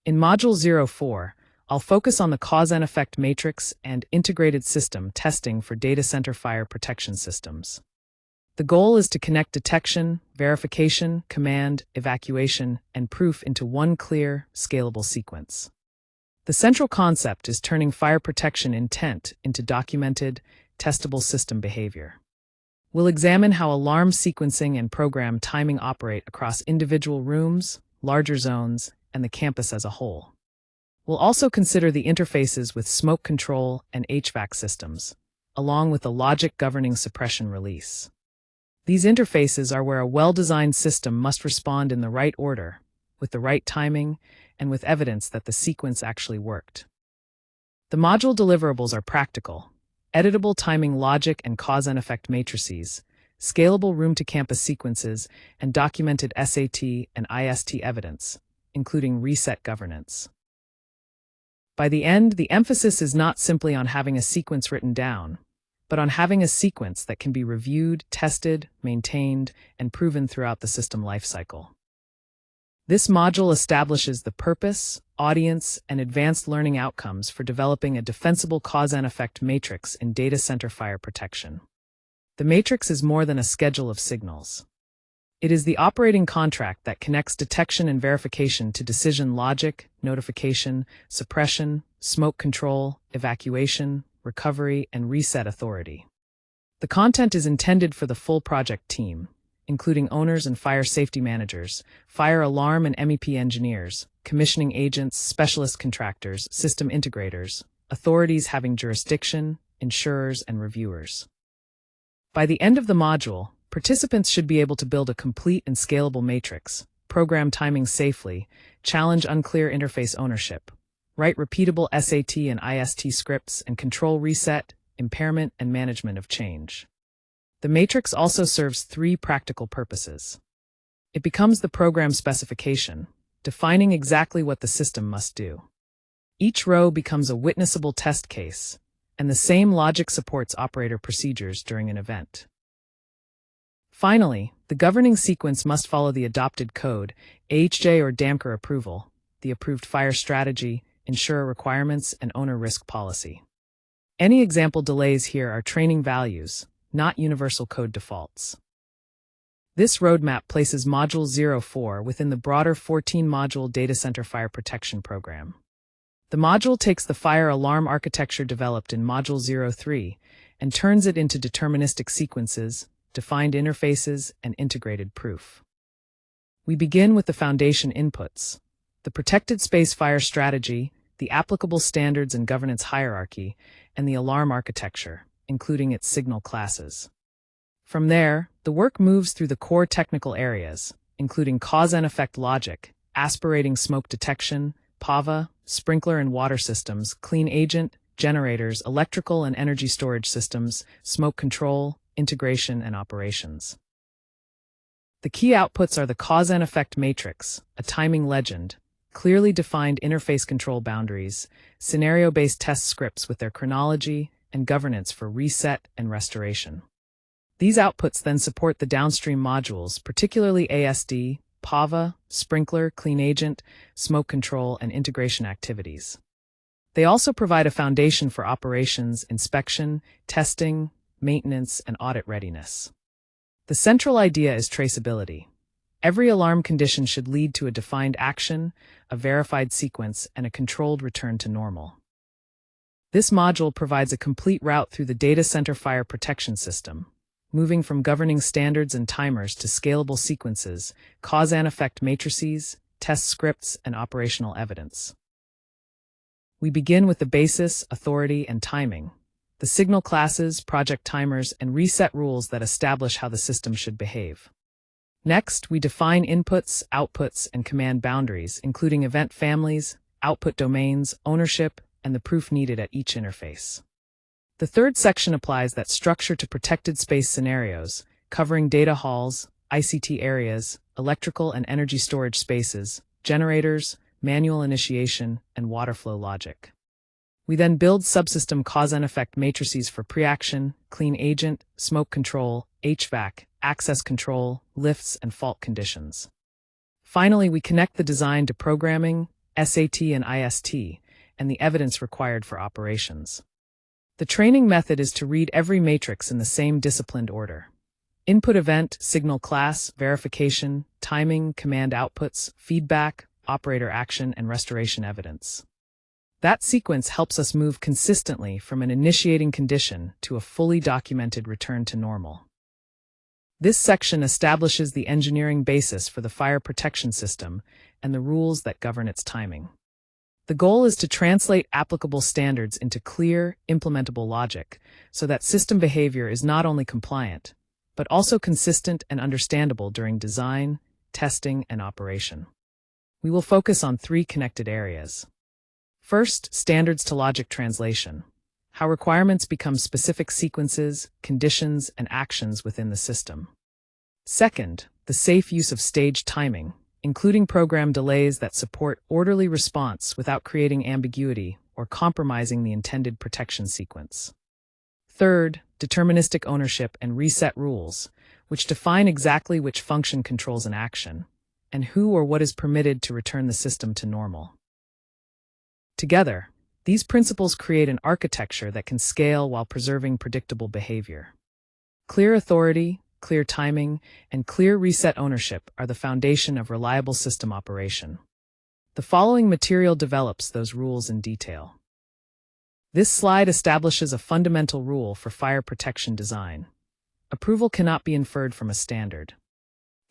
In Module 04, I'll focus on the cause and effect matrix and integrated system testing for data center fire protection systems. The goal is to connect detection, verification, command, evacuation, and proof into one clear, scalable sequence. The central concept is turning fire protection intent into documented, testable system behavior. We'll examine how alarm sequencing and program timing operate across individual rooms, larger zones, and the campus as a whole. We'll also consider the interfaces with smoke control and HVAC systems, along with the logic governing suppression release. These interfaces are where a well-designed system must respond in the right order, with the right timing, and with evidence that the sequence actually worked. The module deliverables are practical: editable timing logic and cause and effect matrices, scalable room-to-campus sequences, and documented SAT and IST evidence, including reset governance. By the end, the emphasis is not simply on having a sequence written down, but on having a sequence that can be reviewed, tested, maintained, and proven throughout the system lifecycle. This module establishes the purpose, audience, and advanced learning outcomes for developing a defensible cause and effect matrix in data center fire protection. The matrix is more than a schedule of signals. It is the operating contract that connects detection and verification to decision logic, notification, suppression, smoke control, evacuation, recovery, and reset authority. The content is intended for the full project team, including owners and fire safety managers, fire alarm and MEP engineers, commissioning agents, specialist contractors, system integrators, authorities having jurisdiction, insurers, and reviewers. By the end of the module, participants should be able to build a complete and scalable matrix, program timing safely, challenge unclear interface ownership, write repeatable SAT and IST scripts, and control reset, impairment, and management of change. The matrix also serves three practical purposes. It becomes the program specification, defining exactly what the system must do. Each row becomes a witnessable test case, and the same logic supports operator procedures during an event. Finally, the governing sequence must follow the adopted code, AHJ or DAMCR approval, the approved fire strategy, insurer requirements, and owner risk policy. Any example delays here are training values, not universal code defaults. This roadmap places Module 04 within the broader 14-module Data Center Fire Protection program. The module takes the fire alarm architecture developed in Module 03 and turns it into deterministic sequences, defined interfaces, and integrated proof. We begin with the foundation inputs: the protected space fire strategy, the applicable standards and governance hierarchy, and the alarm architecture, including its signal classes. From there, the work moves through the core technical areas, including cause and effect logic, aspirating smoke detection, PAVA, sprinkler and water systems, clean agent, generators, electrical and energy storage systems, smoke control, integration, and operations. The key outputs are the cause and effect matrix, a timing legend, clearly defined interface control boundaries, scenario-based test scripts with their chronology, and governance for reset and restoration. These outputs then support the downstream modules, particularly ASD, PAVA, sprinkler, clean agent, smoke control, and integration activities. They also provide a foundation for operations, inspection, testing, maintenance, and audit readiness. The central idea is traceability. Every alarm condition should lead to a defined action, a verified sequence, and a controlled return to normal. This module provides a complete route through the data center fire protection system, moving from governing standards and timers to scalable sequences, cause and effect matrices, test scripts, and operational evidence. We begin with the basis, authority, and timing, the signal classes, project timers, and reset rules that establish how the system should behave. Next, we define inputs, outputs, and command boundaries, including event families, output domains, ownership, and the proof needed at each interface. The third section applies that structure to protected space scenarios, covering data halls, ICT areas, electrical and energy storage spaces, generators, manual initiation, and water flow logic. We then build subsystem cause and effect matrices for preaction, clean agent, smoke control, HVAC, access control, lifts, and fault conditions. Finally, we connect the design to programming, SAT, and IST, and the evidence required for operations. The training method is to read every matrix in the same disciplined order. Input event, signal class, verification, timing, command outputs, feedback, operator action, and restoration evidence. That sequence helps us move consistently from an initiating condition to a fully documented return to normal. This section establishes the engineering basis for the fire protection system and the rules that govern its timing. The goal is to translate applicable standards into clear, implementable logic so that system behavior is not only compliant, but also consistent and understandable during design, testing, and operation. We will focus on 3 connected areas. First, standards to logic translation, how requirements become specific sequences, conditions, and actions within the system. Second, the safe use of stage timing, including program delays that support orderly response without creating ambiguity or compromising the intended protection sequence. Third, deterministic ownership and reset rules, which define exactly which function controls an action, and who or what is permitted to return the system to normal. Together, these principles create an architecture that can scale while preserving predictable behavior. Clear authority, clear timing, and clear reset ownership are the foundation of reliable system operation. The following material develops those rules in detail. This slide establishes a fundamental rule for fire protection design. Approval cannot be inferred from a standard.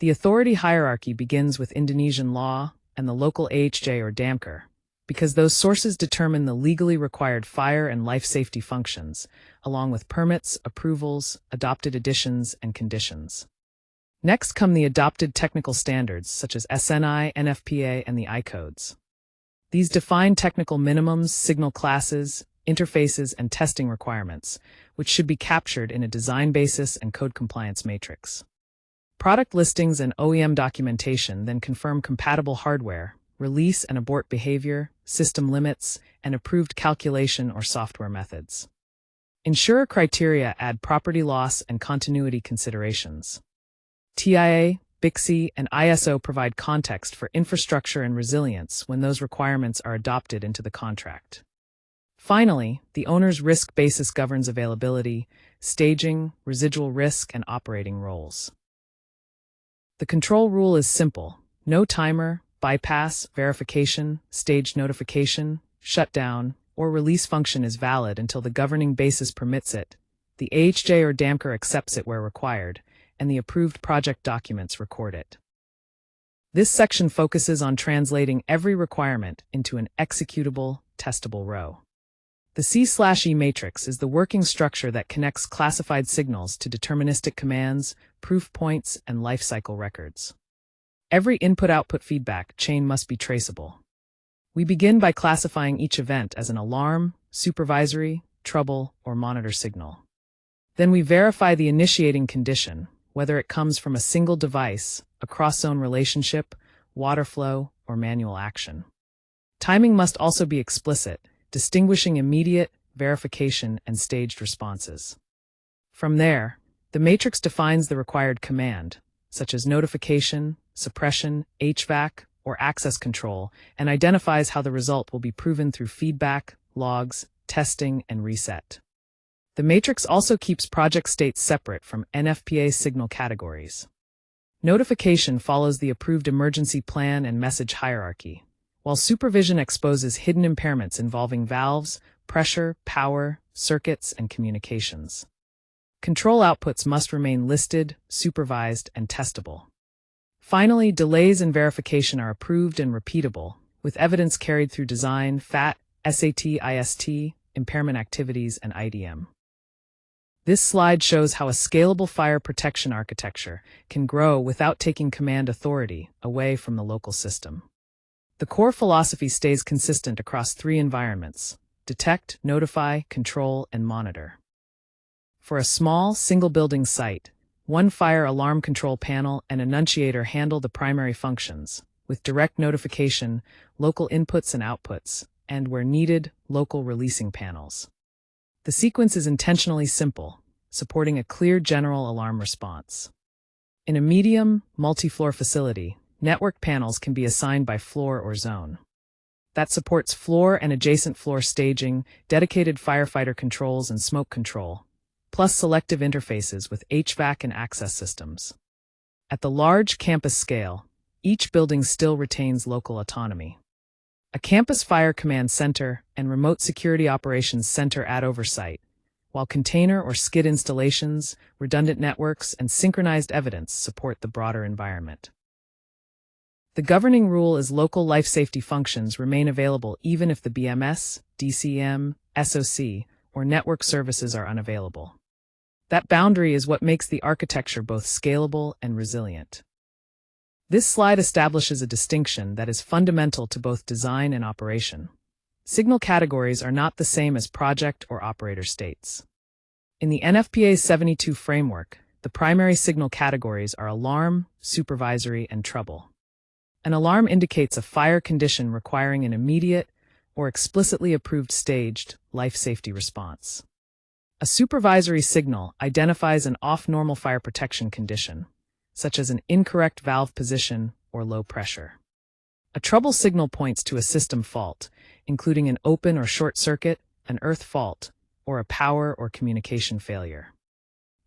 The authority hierarchy begins with Indonesian law and the local AHJ or DAMKER, because those sources determine the legally required fire and life safety functions, along with permits, approvals, adopted additions, and conditions. Next come the adopted technical standards such as SNI, NFPA, and the I-codes. These define technical minimums, signal classes, interfaces, and testing requirements, which should be captured in a design basis and code compliance matrix. Product listings and OEM documentation then confirm compatible hardware, release and abort behavior, system limits, and approved calculation or software methods. Insurer criteria add property loss and continuity considerations. TIA, BICSI, and ISO provide context for infrastructure and resilience when those requirements are adopted into the contract. Finally, the owner's risk basis governs availability, staging, residual risk, and operating roles. The control rule is simple: no timer, bypass, verification, staged notification, shutdown, or release function is valid until the governing basis permits it, the AHJ or DAMKER accepts it where required, and the approved project documents record it. This section focuses on translating every requirement into an executable, testable row. The C/E matrix is the working structure that connects classified signals to deterministic commands, proof points, and lifecycle records. Every input-output feedback chain must be traceable. We begin by classifying each event as an alarm, supervisory, trouble, or monitor signal. Then we verify the initiating condition, whether it comes from a single device, a cross-zone relationship, water flow, or manual action. Timing must also be explicit, distinguishing immediate, verification, and staged responses. From there, the matrix defines the required command, such as notification, suppression, HVAC, or access control, and identifies how the result will be proven through feedback, logs, testing, and reset. The matrix also keeps project states separate from NFPA signal categories. Notification follows the approved emergency plan and message hierarchy, while supervision exposes hidden impairments involving valves, pressure, power, circuits, and communications. Control outputs must remain listed, supervised, and testable. Finally, delays and verification are approved and repeatable, with evidence carried through design, FAT, SAT, IST, impairment activities, and IDM. This slide shows how a scalable fire protection architecture can grow without taking command authority away from the local system. The core philosophy stays consistent across 3 environments: detect, notify, control, and monitor. For a small, single-building site, one fire alarm control panel and annunciator handle the primary functions, with direct notification, local inputs and outputs, and, where needed, local releasing panels. The sequence is intentionally simple, supporting a clear general alarm response. In a medium, multi-floor facility, network panels can be assigned by floor or zone. that supports floor and adjacent floor staging, dedicated firefighter controls and smoke control, plus selective interfaces with HVAC and access systems. At the large campus scale, each building still retains local autonomy. A campus fire command center and remote security operations center add oversight, while container or skid installations, redundant networks, and synchronized evidence support the broader environment. The governing rule is local life safety functions remain available even if the BMS, DCM, SOC, or network services are unavailable. That boundary is what makes the architecture both scalable and resilient. This slide establishes a distinction that is fundamental to both design and operation. Signal categories are not the same as project or operator states. In the NFPA 72 framework, the primary signal categories are alarm, supervisory, and trouble. An alarm indicates a fire condition requiring an immediate or explicitly approved staged life safety response. A supervisory signal identifies an off-normal fire protection condition, such as an incorrect valve position or low pressure. A trouble signal points to a system fault, including an open or short circuit, an earth fault, or a power or communication failure.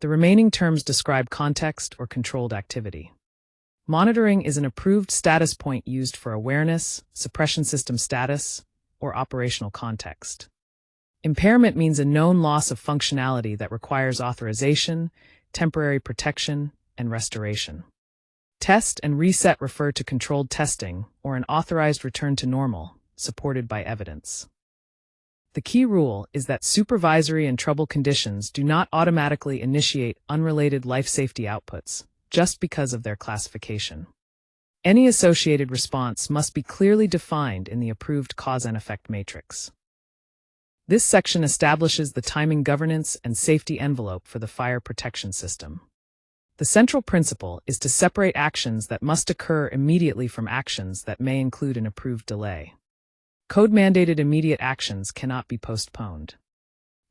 The remaining terms describe context or controlled activity. Monitoring is an approved status point used for awareness, suppression system status, or operational context. Impairment means a known loss of functionality that requires authorization, temporary protection, and restoration. Test and reset refer to controlled testing or an authorized return to normal, supported by evidence. The key rule is that supervisory and trouble conditions do not automatically initiate unrelated life safety outputs, just because of their classification. Any associated response must be clearly defined in the approved cause and effect matrix. This section establishes the timing governance and safety envelope for the fire protection system. The central principle is to separate actions that must occur immediately from actions that may include an approved delay. Code-mandated immediate actions cannot be postponed.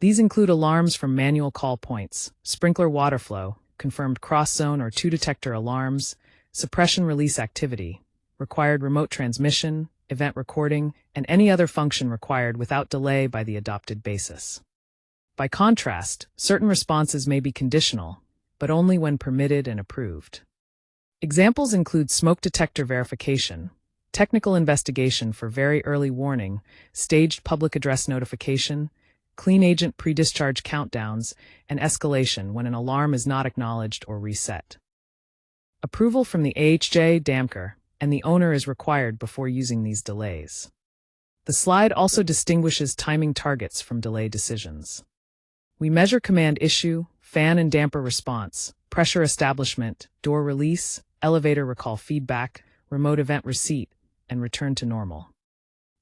These include alarms from manual call points, sprinkler water flow, confirmed cross-zone or two-detector alarms, suppression release activity, required remote transmission, event recording, and any other function required without delay by the adopted basis. By contrast, certain responses may be conditional, but only when permitted and approved. Examples include smoke detector verification, technical investigation for very early warning, staged public address notification, clean agent pre-discharge countdowns, and escalation when an alarm is not acknowledged or reset. Approval from the AHJ DAMCR and the owner is required before using these delays. The slide also distinguishes timing targets from delay decisions. We measure command issue, fan and damper response, pressure establishment, door release, elevator recall feedback, remote event receipt, and return to normal.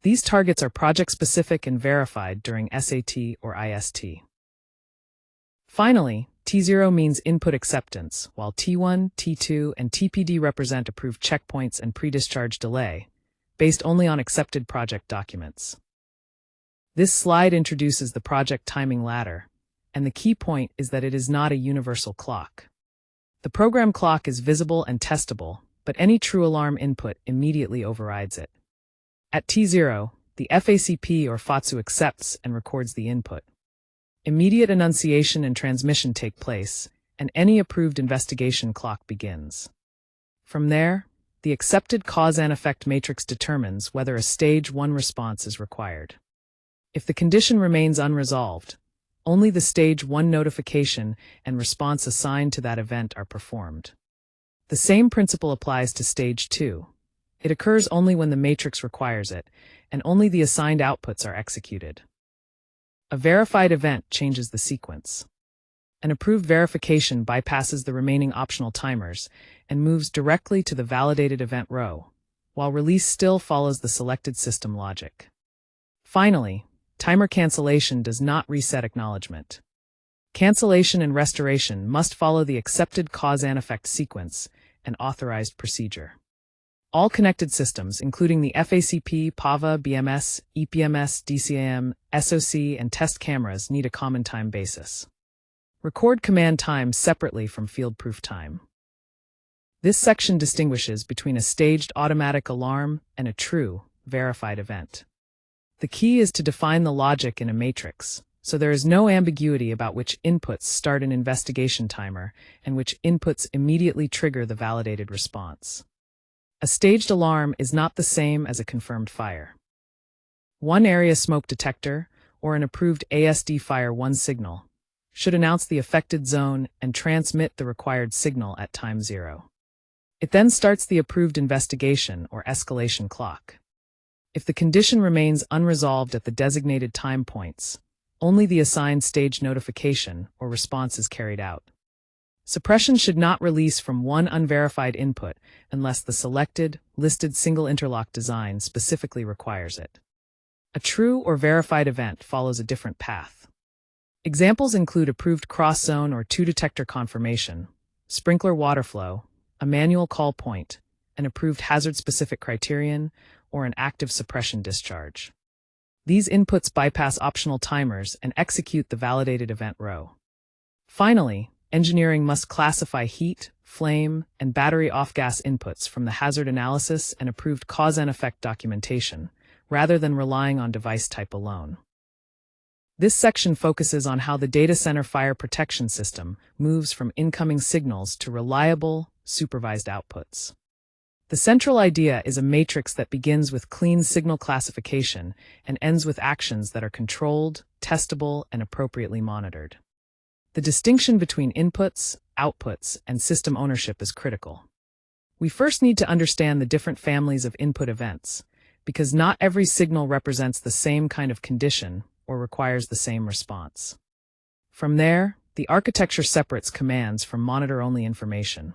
These targets are project-specific and verified during SAT or IST. Finally, T0 means input acceptance, while T1, T2, and TPD represent approved checkpoints and pre-discharge delay, based only on accepted project documents. This slide introduces the project timing ladder, and the key point is that it is not a universal clock. The program clock is visible and testable, but any true alarm input immediately overrides it. At T0, the FACP or FATSU accepts and records the input. Immediate enunciation and transmission take place, and any approved investigation clock begins. From there, the accepted cause and effect matrix determines whether a stage 1 response is required. If the condition remains unresolved, only the stage 1 notification and response assigned to that event are performed. The same principle applies to stage 2. It occurs only when the matrix requires it, and only the assigned outputs are executed. A verified event changes the sequence. An approved verification bypasses the remaining optional timers and moves directly to the validated event row, while release still follows the selected system logic. Finally, timer cancellation does not reset acknowledgement. Cancellation and restoration must follow the accepted cause and effect sequence and authorized procedure. All connected systems, including the FACP, PAVA, BMS, EPMS, DCAM, SOC, and test cameras, need a common time basis. Record command time separately from field-proof time. This section distinguishes between a staged automatic alarm and a true, verified event. The key is to define the logic in a matrix, so there is no ambiguity about which inputs start an investigation timer and which inputs immediately trigger the validated response. A staged alarm is not the same as a confirmed fire. One area smoke detector, or an approved ASD Fire 1 signal, should announce the affected zone and transmit the required signal at time 0. It then starts the approved investigation or escalation clock. If the condition remains unresolved at the designated time points, only the assigned stage notification or response is carried out. Suppression should not release from one unverified input unless the selected, listed single interlock design specifically requires it. A true or verified event follows a different path. Examples include approved cross-zone or two-detector confirmation, sprinkler water flow, a manual call point, an approved hazard-specific criterion, or an active suppression discharge. These inputs bypass optional timers and execute the validated event row. Finally, engineering must classify heat, flame, and battery off-gas inputs from the hazard analysis and approved cause and effect documentation, rather than relying on device type alone. This section focuses on how the data center fire protection system moves from incoming signals to reliable, supervised outputs. The central idea is a matrix that begins with clean signal classification and ends with actions that are controlled, testable, and appropriately monitored. The distinction between inputs, outputs, and system ownership is critical. We first need to understand the different families of input events, because not every signal represents the same kind of condition or requires the same response. From there, the architecture separates commands from monitor-only information.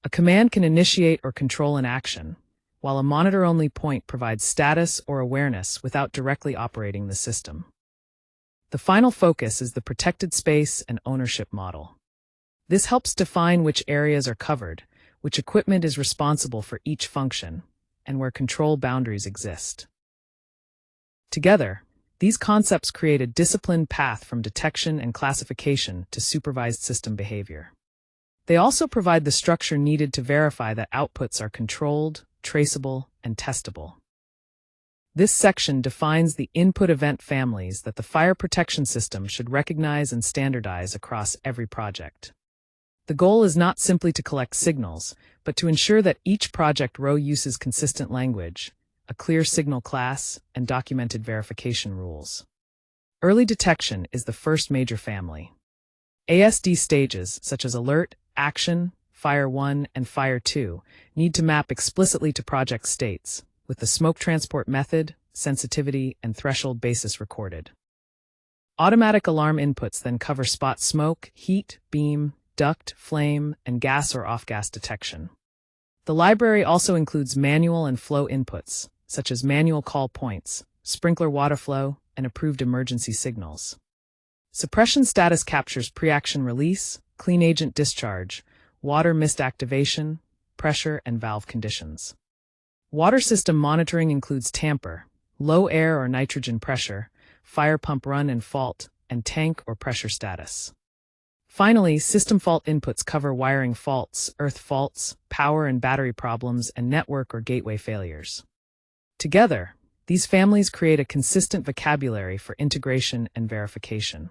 A command can initiate or control an action, while a monitor-only point provides status or awareness without directly operating the system. The final focus is the protected space and ownership model. This helps define which areas are covered, which equipment is responsible for each function, and where control boundaries exist. Together, these concepts create a disciplined path from detection and classification to supervised system behavior. They also provide the structure needed to verify that outputs are controlled, traceable, and testable. This section defines the input event families that the fire protection system should recognize and standardize across every project. The goal is not simply to collect signals, but to ensure that each project row uses consistent language, a clear signal class, and documented verification rules. Early detection is the first major family. ASD stages, such as alert, action, Fire 1, and Fire 2, need to map explicitly to project states, with the smoke transport method, sensitivity, and threshold basis recorded. Automatic alarm inputs then cover spot smoke, heat, beam, duct, flame, and gas or off-gas detection. The library also includes manual and flow inputs, such as manual call points, sprinkler water flow, and approved emergency signals. Suppression status captures pre-action release, clean agent discharge, water mist activation, pressure, and valve conditions. Water system monitoring includes tamper, low air or nitrogen pressure, fire pump run and fault, and tank or pressure status. Finally, system fault inputs cover wiring faults, earth faults, power and battery problems, and network or gateway failures. Together, these families create a consistent vocabulary for integration and verification.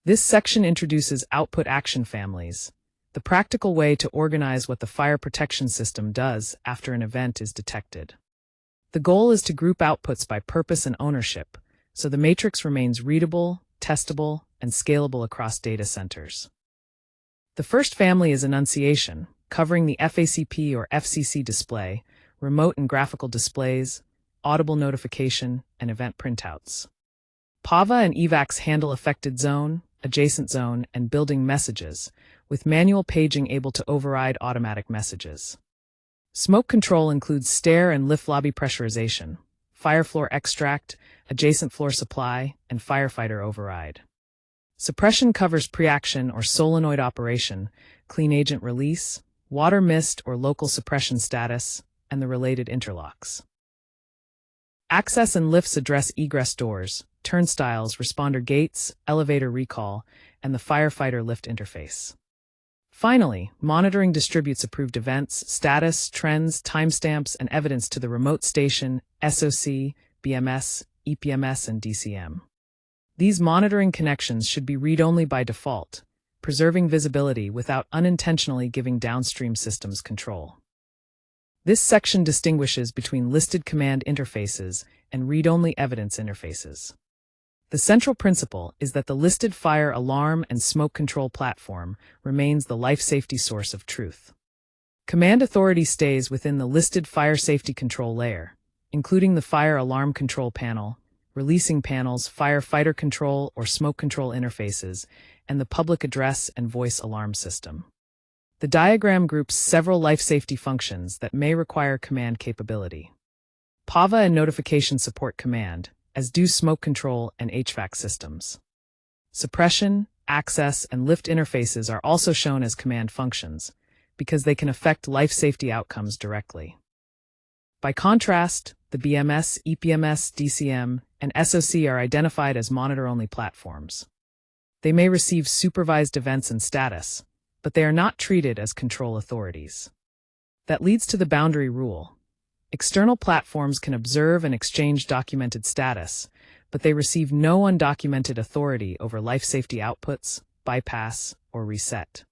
This section introduces output action families, the practical way to organize what the fire protection system does after an event is detected. The goal is to group outputs by purpose and ownership, so the matrix remains readable, testable, and scalable across data centers. The first family is enunciation, covering the FACP or FCC display, remote and graphical displays, audible notification, and event printouts. PAVA and EVACs handle affected zone, adjacent zone, and building messages, with manual paging able to override automatic messages. Smoke control includes stair and lift lobby pressurization, fire floor extract, adjacent floor supply, and firefighter override. Suppression covers pre-action or solenoid operation, clean agent release, water mist or local suppression status, and the related interlocks. Access and lifts address egress doors, turnstiles, responder gates, elevator recall, and the firefighter lift interface. Finally, monitoring distributes approved events, status, trends, timestamps, and evidence to the remote station, SOC, BMS, EPMS, and DCM. These monitoring connections should be read-only by default, preserving visibility without unintentionally giving downstream systems control. This section distinguishes between listed command interfaces and read-only evidence interfaces. The central principle is that the listed fire alarm and smoke control platform remains the life safety source of truth. Command authority stays within the listed fire safety control layer, including the fire alarm control panel, releasing panels, firefighter control or smoke control interfaces, and the public address and voice alarm system. The diagram groups several life safety functions that may require command capability. PAVA and notification support command, as do smoke control and HVAC systems. Suppression, access, and lift interfaces are also shown as command functions, because they can affect life safety outcomes directly. By contrast, the BMS, EPMS, DCM, and SOC are identified as monitor-only platforms. They may receive supervised events and status, but they are not treated as control authorities. That leads to the boundary rule. External platforms can observe and exchange documented status, but they receive no undocumented authority over life safety outputs, bypass, or reset.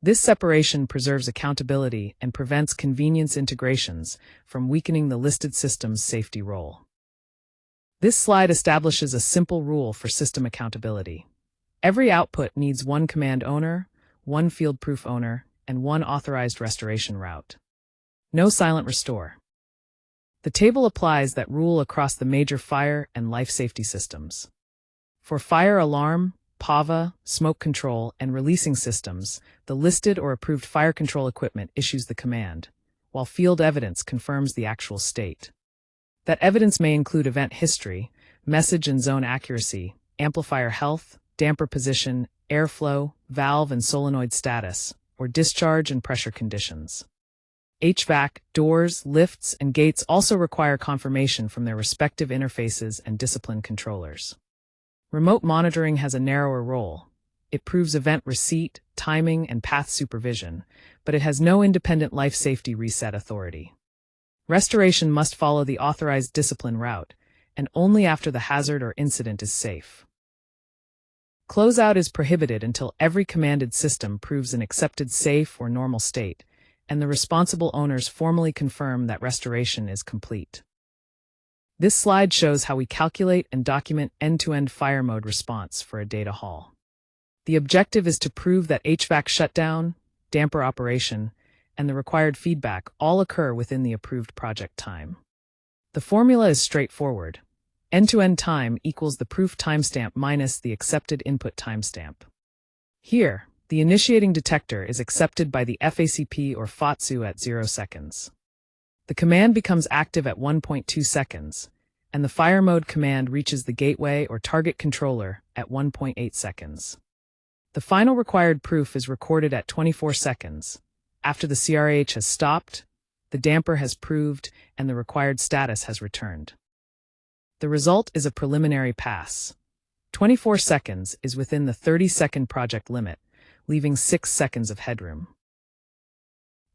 This separation preserves accountability and prevents convenience integrations from weakening the listed system's safety role. This slide establishes a simple rule for system accountability. Every output needs one command owner, one field proof owner, and one authorized restoration route. No silent restore. The table applies that rule across the major fire and life safety systems. For fire alarm, PAVA, smoke control, and releasing systems, the listed or approved fire control equipment issues the command, while field evidence confirms the actual state. That evidence may include event history, message and zone accuracy, amplifier health, damper position, airflow, valve and solenoid status, or discharge and pressure conditions. HVAC, doors, lifts, and gates also require confirmation from their respective interfaces and discipline controllers. Remote monitoring has a narrower role. It proves event receipt, timing, and path supervision, but it has no independent life safety reset authority. Restoration must follow the authorized discipline route, and only after the hazard or incident is safe. Closeout is prohibited until every commanded system proves an accepted safe or normal state, and the responsible owners formally confirm that restoration is complete. This slide shows how we calculate and document end-to-end fire mode response for a data hall. The objective is to prove that HVAC shutdown, damper operation, and the required feedback all occur within the approved project time. The formula is straightforward. End-to-end time equals the proof timestamp minus the accepted input timestamp. Here, the initiating detector is accepted by the FACP or FATSU at 0 seconds. The command becomes active at 1.2 seconds, and the fire mode command reaches the gateway or target controller at 1.8 seconds. The final required proof is recorded at 24 seconds, after the CRH has stopped, the damper has proved, and the required status has returned. The result is a preliminary pass. 24 seconds is within the 30-second project limit, leaving 6 seconds of headroom.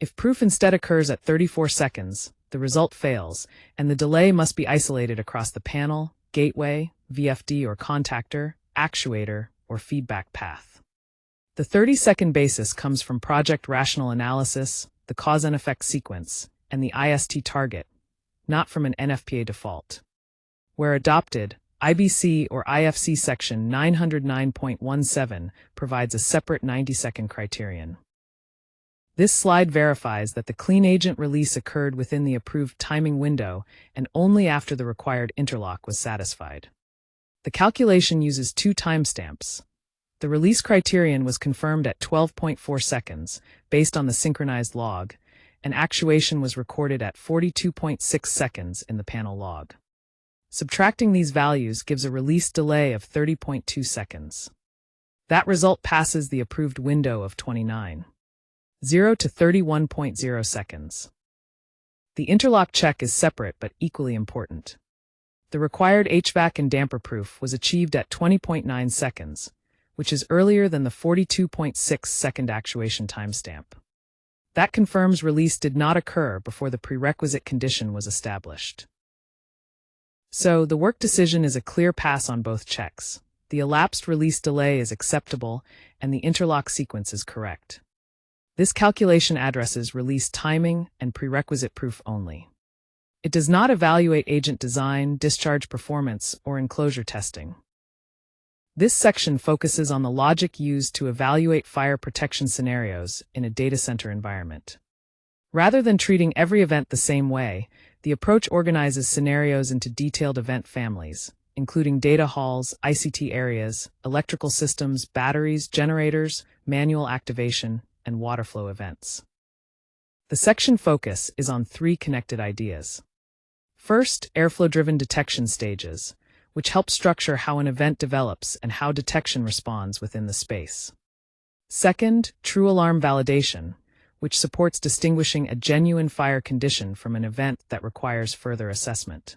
If proof instead occurs at 34 seconds, the result fails, and the delay must be isolated across the panel, gateway, VFD or contactor, actuator, or feedback path. The 30-second basis comes from project rational analysis, the cause and effect sequence, and the IST target, not from an NFPA default. Where adopted, IBC or IFC section 909.17 provides a separate 90-second criterion. This slide verifies that the clean agent release occurred within the approved timing window and only after the required interlock was satisfied. The calculation uses 2 timestamps. The release criterion was confirmed at 12.4 seconds, based on the synchronized log, and actuation was recorded at 42.6 seconds in the panel log. Subtracting these values gives a release delay of 30.2 seconds. That result passes the approved window of 29.0 to 31.0 seconds. The interlock check is separate but equally important. The required HVAC and damper proof was achieved at 20.9 seconds, which is earlier than the 42.6-second actuation timestamp. That confirms release did not occur before the prerequisite condition was established. So, the work decision is a clear pass on both checks. The elapsed release delay is acceptable, and the interlock sequence is correct. This calculation addresses release timing and prerequisite proof only. It does not evaluate agent design, discharge performance, or enclosure testing. This section focuses on the logic used to evaluate fire protection scenarios in a data center environment. Rather than treating every event the same way, the approach organizes scenarios into detailed event families, including data halls, ICT areas, electrical systems, batteries, generators, manual activation, and water flow events. The section focus is on three connected ideas. First, airflow-driven detection stages, which help structure how an event develops and how detection responds within the space. Second, true alarm validation, which supports distinguishing a genuine fire condition from an event that requires further assessment.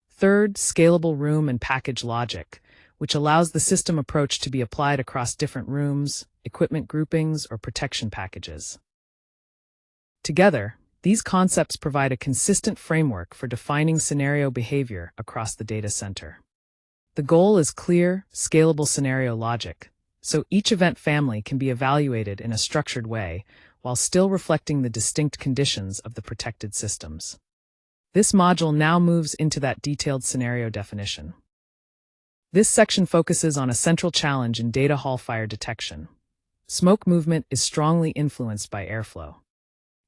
Third, scalable room and package logic, which allows the system approach to be applied across different rooms, equipment groupings, or protection packages. Together, these concepts provide a consistent framework for defining scenario behavior across the data center. The goal is clear, scalable scenario logic, so each event family can be evaluated in a structured way while still reflecting the distinct conditions of the protected systems. This module now moves into that detailed scenario definition. This section focuses on a central challenge in data hall fire detection. Smoke movement is strongly influenced by airflow.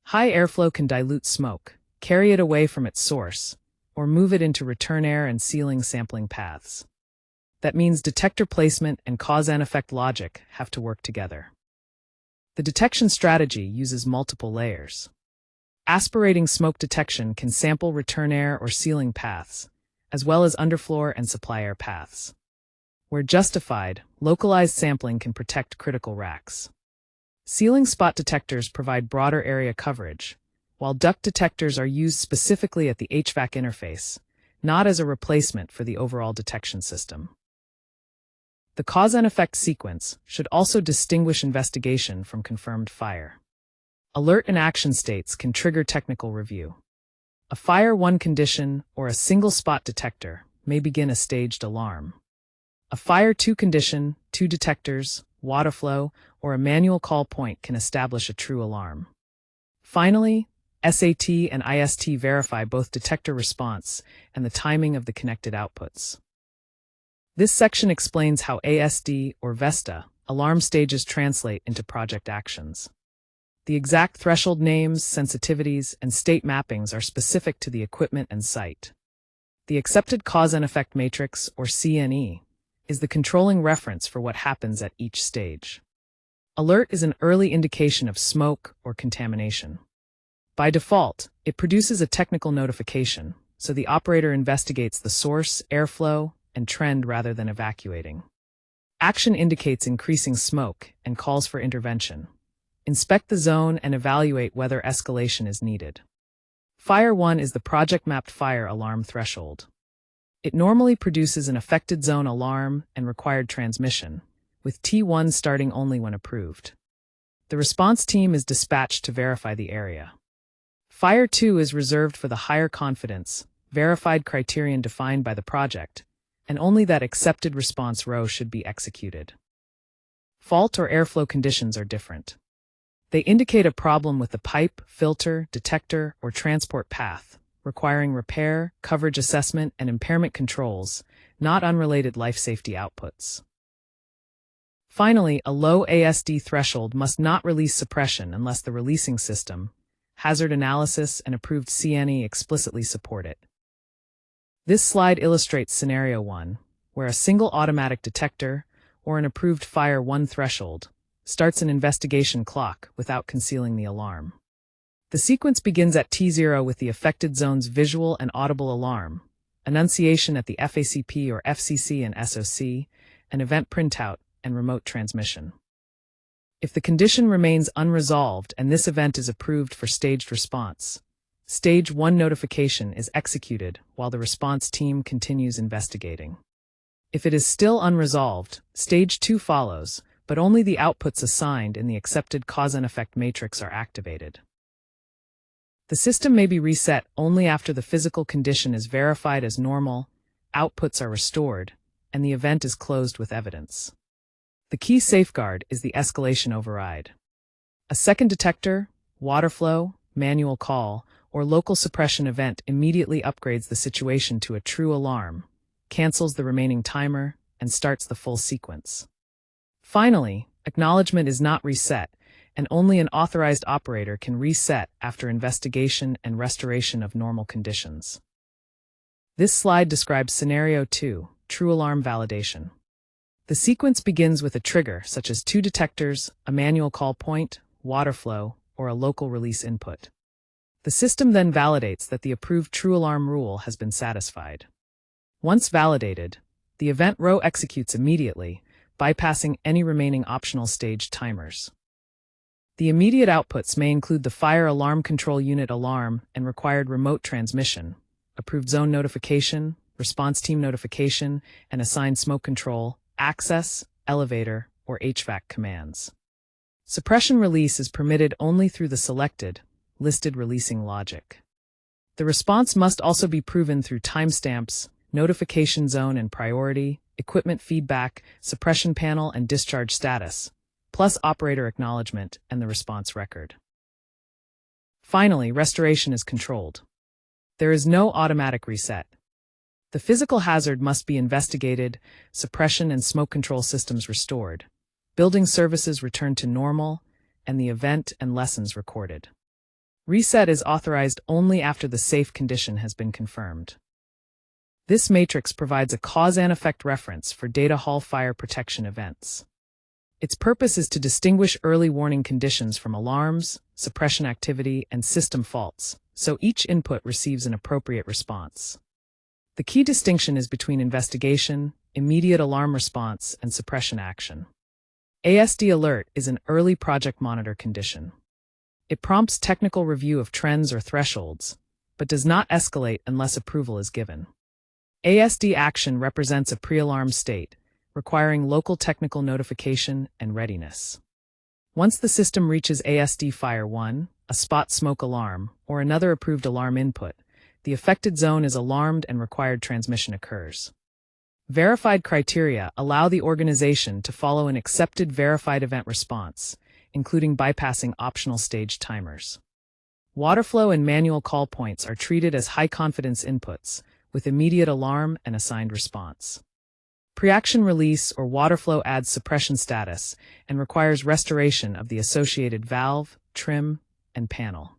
High airflow can dilute smoke, carry it away from its source, or move it into return air and ceiling sampling paths. That means detector placement and cause and effect logic have to work together. The detection strategy uses multiple layers. Aspirating smoke detection can sample return air or ceiling paths, as well as underfloor and supply air paths. Where justified, localized sampling can protect critical racks. Ceiling spot detectors provide broader area coverage, while duct detectors are used specifically at the HVAC interface, not as a replacement for the overall detection system. The cause and effect sequence should also distinguish investigation from confirmed fire. Alert and action states can trigger technical review. A Fire 1 condition or a single spot detector may begin a staged alarm. A Fire 2 condition, 2 detectors, water flow, or a manual call point can establish a true alarm. Finally, SAT and IST verify both detector response and the timing of the connected outputs. This section explains how ASD or VESTA alarm stages translate into project actions. The exact threshold names, sensitivities, and state mappings are specific to the equipment and site. The accepted cause and effect matrix, or CNE, is the controlling reference for what happens at each stage. Alert is an early indication of smoke or contamination. By default, it produces a technical notification, so the operator investigates the source, airflow, and trend rather than evacuating. Action indicates increasing smoke and calls for intervention. Inspect the zone and evaluate whether escalation is needed. Fire 1 is the project-mapped fire alarm threshold. It normally produces an affected zone alarm and required transmission, with T1 starting only when approved. The response team is dispatched to verify the area. Fire 2 is reserved for the higher confidence, verified criterion defined by the project, and only that accepted response row should be executed. Fault or airflow conditions are different. They indicate a problem with the pipe, filter, detector, or transport path, requiring repair, coverage assessment, and impairment controls, not unrelated life safety outputs. Finally, a low ASD threshold must not release suppression unless the releasing system, hazard analysis, and approved CNE explicitly support it. This slide illustrates scenario 1, where a single automatic detector, or an approved Fire 1 threshold, starts an investigation clock without concealing the alarm. The sequence begins at T0 with the affected zone's visual and audible alarm, annunciation at the FACP or FCC and SOC, an event printout, and remote transmission. If the condition remains unresolved and this event is approved for staged response, Stage 1 notification is executed while the response team continues investigating. If it is still unresolved, stage 2 follows, but only the outputs assigned in the accepted cause and effect matrix are activated. The system may be reset only after the physical condition is verified as normal, outputs are restored, and the event is closed with evidence. The key safeguard is the escalation override. A second detector, water flow, manual call, or local suppression event immediately upgrades the situation to a true alarm, cancels the remaining timer, and starts the full sequence. Finally, acknowledgement is not reset, and only an authorized operator can reset after investigation and restoration of normal conditions. This slide describes Scenario 2, True Alarm Validation. The sequence begins with a trigger, such as 2 detectors, a manual call point, water flow, or a local release input. The system then validates that the approved true alarm rule has been satisfied. Once validated, the event row executes immediately, bypassing any remaining optional stage timers. The immediate outputs may include the Fire Alarm Control Unit alarm and required remote transmission, approved zone notification, response team notification, and assigned smoke control, access, elevator, or HVAC commands. Suppression release is permitted only through the selected, listed releasing logic. The response must also be proven through timestamps, notification zone and priority, equipment feedback, suppression panel and discharge status, plus operator acknowledgement and the response record. Finally, restoration is controlled. There is no automatic reset. The physical hazard must be investigated, suppression and smoke control systems restored, building services returned to normal, and the event and lessons recorded. Reset is authorized only after the safe condition has been confirmed. This matrix provides a cause and effect reference for data hall fire protection events. Its purpose is to distinguish early warning conditions from alarms, suppression activity, and system faults, so each input receives an appropriate response. The key distinction is between investigation, immediate alarm response, and suppression action. ASD alert is an early project monitor condition. It prompts technical review of trends or thresholds, but does not escalate unless approval is given. ASD action represents a pre-alarm state, requiring local technical notification and readiness. Once the system reaches ASD Fire 1, a spot smoke alarm, or another approved alarm input, the affected zone is alarmed and required transmission occurs. Verified criteria allow the organization to follow an accepted verified event response, including bypassing optional stage timers. Water flow and manual call points are treated as high-confidence inputs, with immediate alarm and assigned response. Preaction release or water flow adds suppression status and requires restoration of the associated valve, trim, and panel.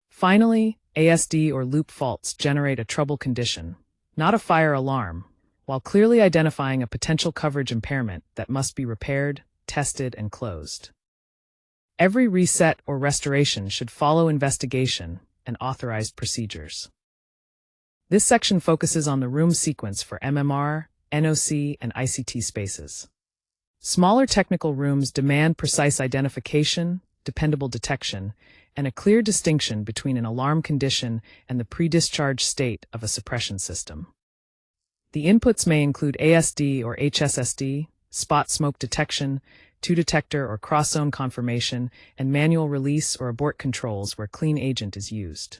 Finally, ASD or loop faults generate a trouble condition, not a fire alarm, while clearly identifying a potential coverage impairment that must be repaired, tested, and closed. Every reset or restoration should follow investigation and authorized procedures. This section focuses on the room sequence for MMR, NOC, and ICT spaces. Smaller technical rooms demand precise identification, dependable detection, and a clear distinction between an alarm condition and the pre-discharge state of a suppression system. The inputs may include ASD or HSSD, spot smoke detection, 2-detector or cross-zone confirmation, and manual release or abort controls where clean agent is used.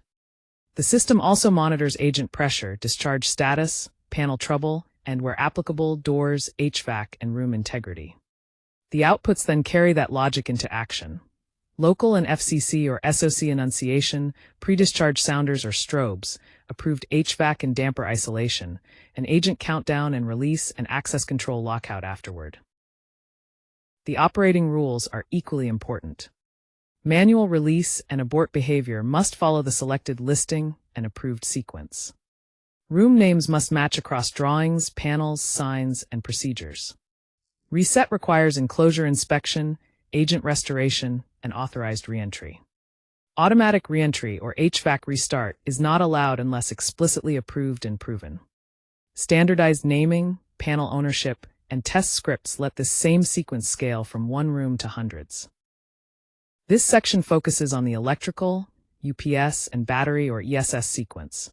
The system also monitors agent pressure, discharge status, panel trouble, and where applicable, doors, HVAC, and room integrity. The outputs then carry that logic into action. Local and FCC or SOC enunciation, pre-discharge sounders or strobes, approved HVAC and damper isolation, an agent countdown and release and access control lockout afterward. The operating rules are equally important. Manual release and abort behavior must follow the selected listing and approved sequence. Room names must match across drawings, panels, signs, and procedures. Reset requires enclosure inspection, agent restoration, and authorized reentry. Automatic reentry or HVAC restart is not allowed unless explicitly approved and proven. Standardized naming, panel ownership, and test scripts let this same sequence scale from one room to hundreds. This section focuses on the electrical, UPS, and battery or ESS sequence,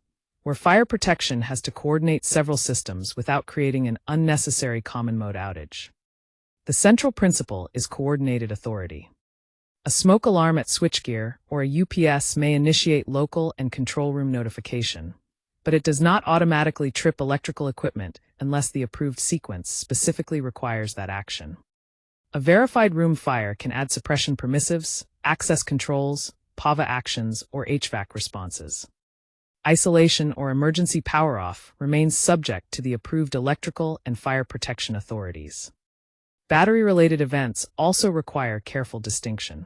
where fire protection has to coordinate several systems without creating an unnecessary common mode outage. The central principle is coordinated authority. A smoke alarm at switchgear or a UPS may initiate local and control room notification, but it does not automatically trip electrical equipment unless the approved sequence specifically requires that action. A verified room fire can add suppression permissives, access controls, PAVA actions, or HVAC responses. Isolation or emergency power-off remains subject to the approved electrical and fire protection authorities. Battery-related events also require careful distinction.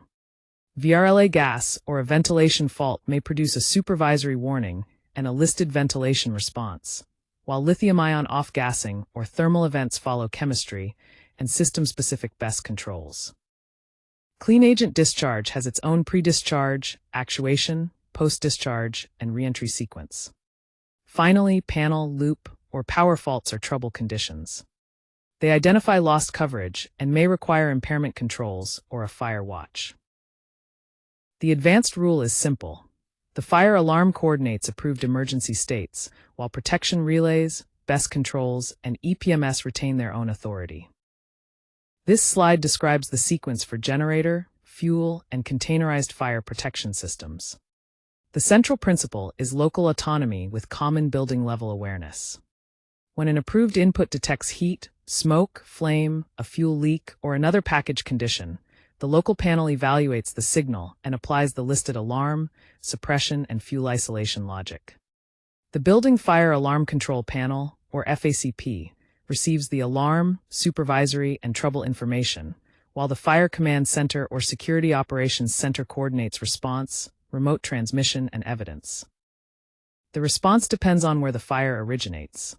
VRLA gas or a ventilation fault may produce a supervisory warning and a listed ventilation response, while lithium-ion off-gassing or thermal events follow chemistry and system-specific BESS controls. Clean agent discharge has its own pre-discharge, actuation, post-discharge, and reentry sequence. Finally, panel, loop, or power faults are trouble conditions. They identify lost coverage and may require impairment controls or a fire watch. The advanced rule is simple. The fire alarm coordinates approved emergency states, while protection relays, BESS controls, and EPMS retain their own authority. This slide describes the sequence for generator, fuel, and containerized fire protection systems. The central principle is local autonomy with common building-level awareness. When an approved input detects heat, smoke, flame, a fuel leak, or another package condition, the local panel evaluates the signal and applies the listed alarm, suppression, and fuel isolation logic. The Building Fire Alarm Control Panel, or FACP, receives the alarm, supervisory, and trouble information, while the Fire Command Center or Security Operations Center coordinates response, remote transmission, and evidence. The response depends on where the fire originates.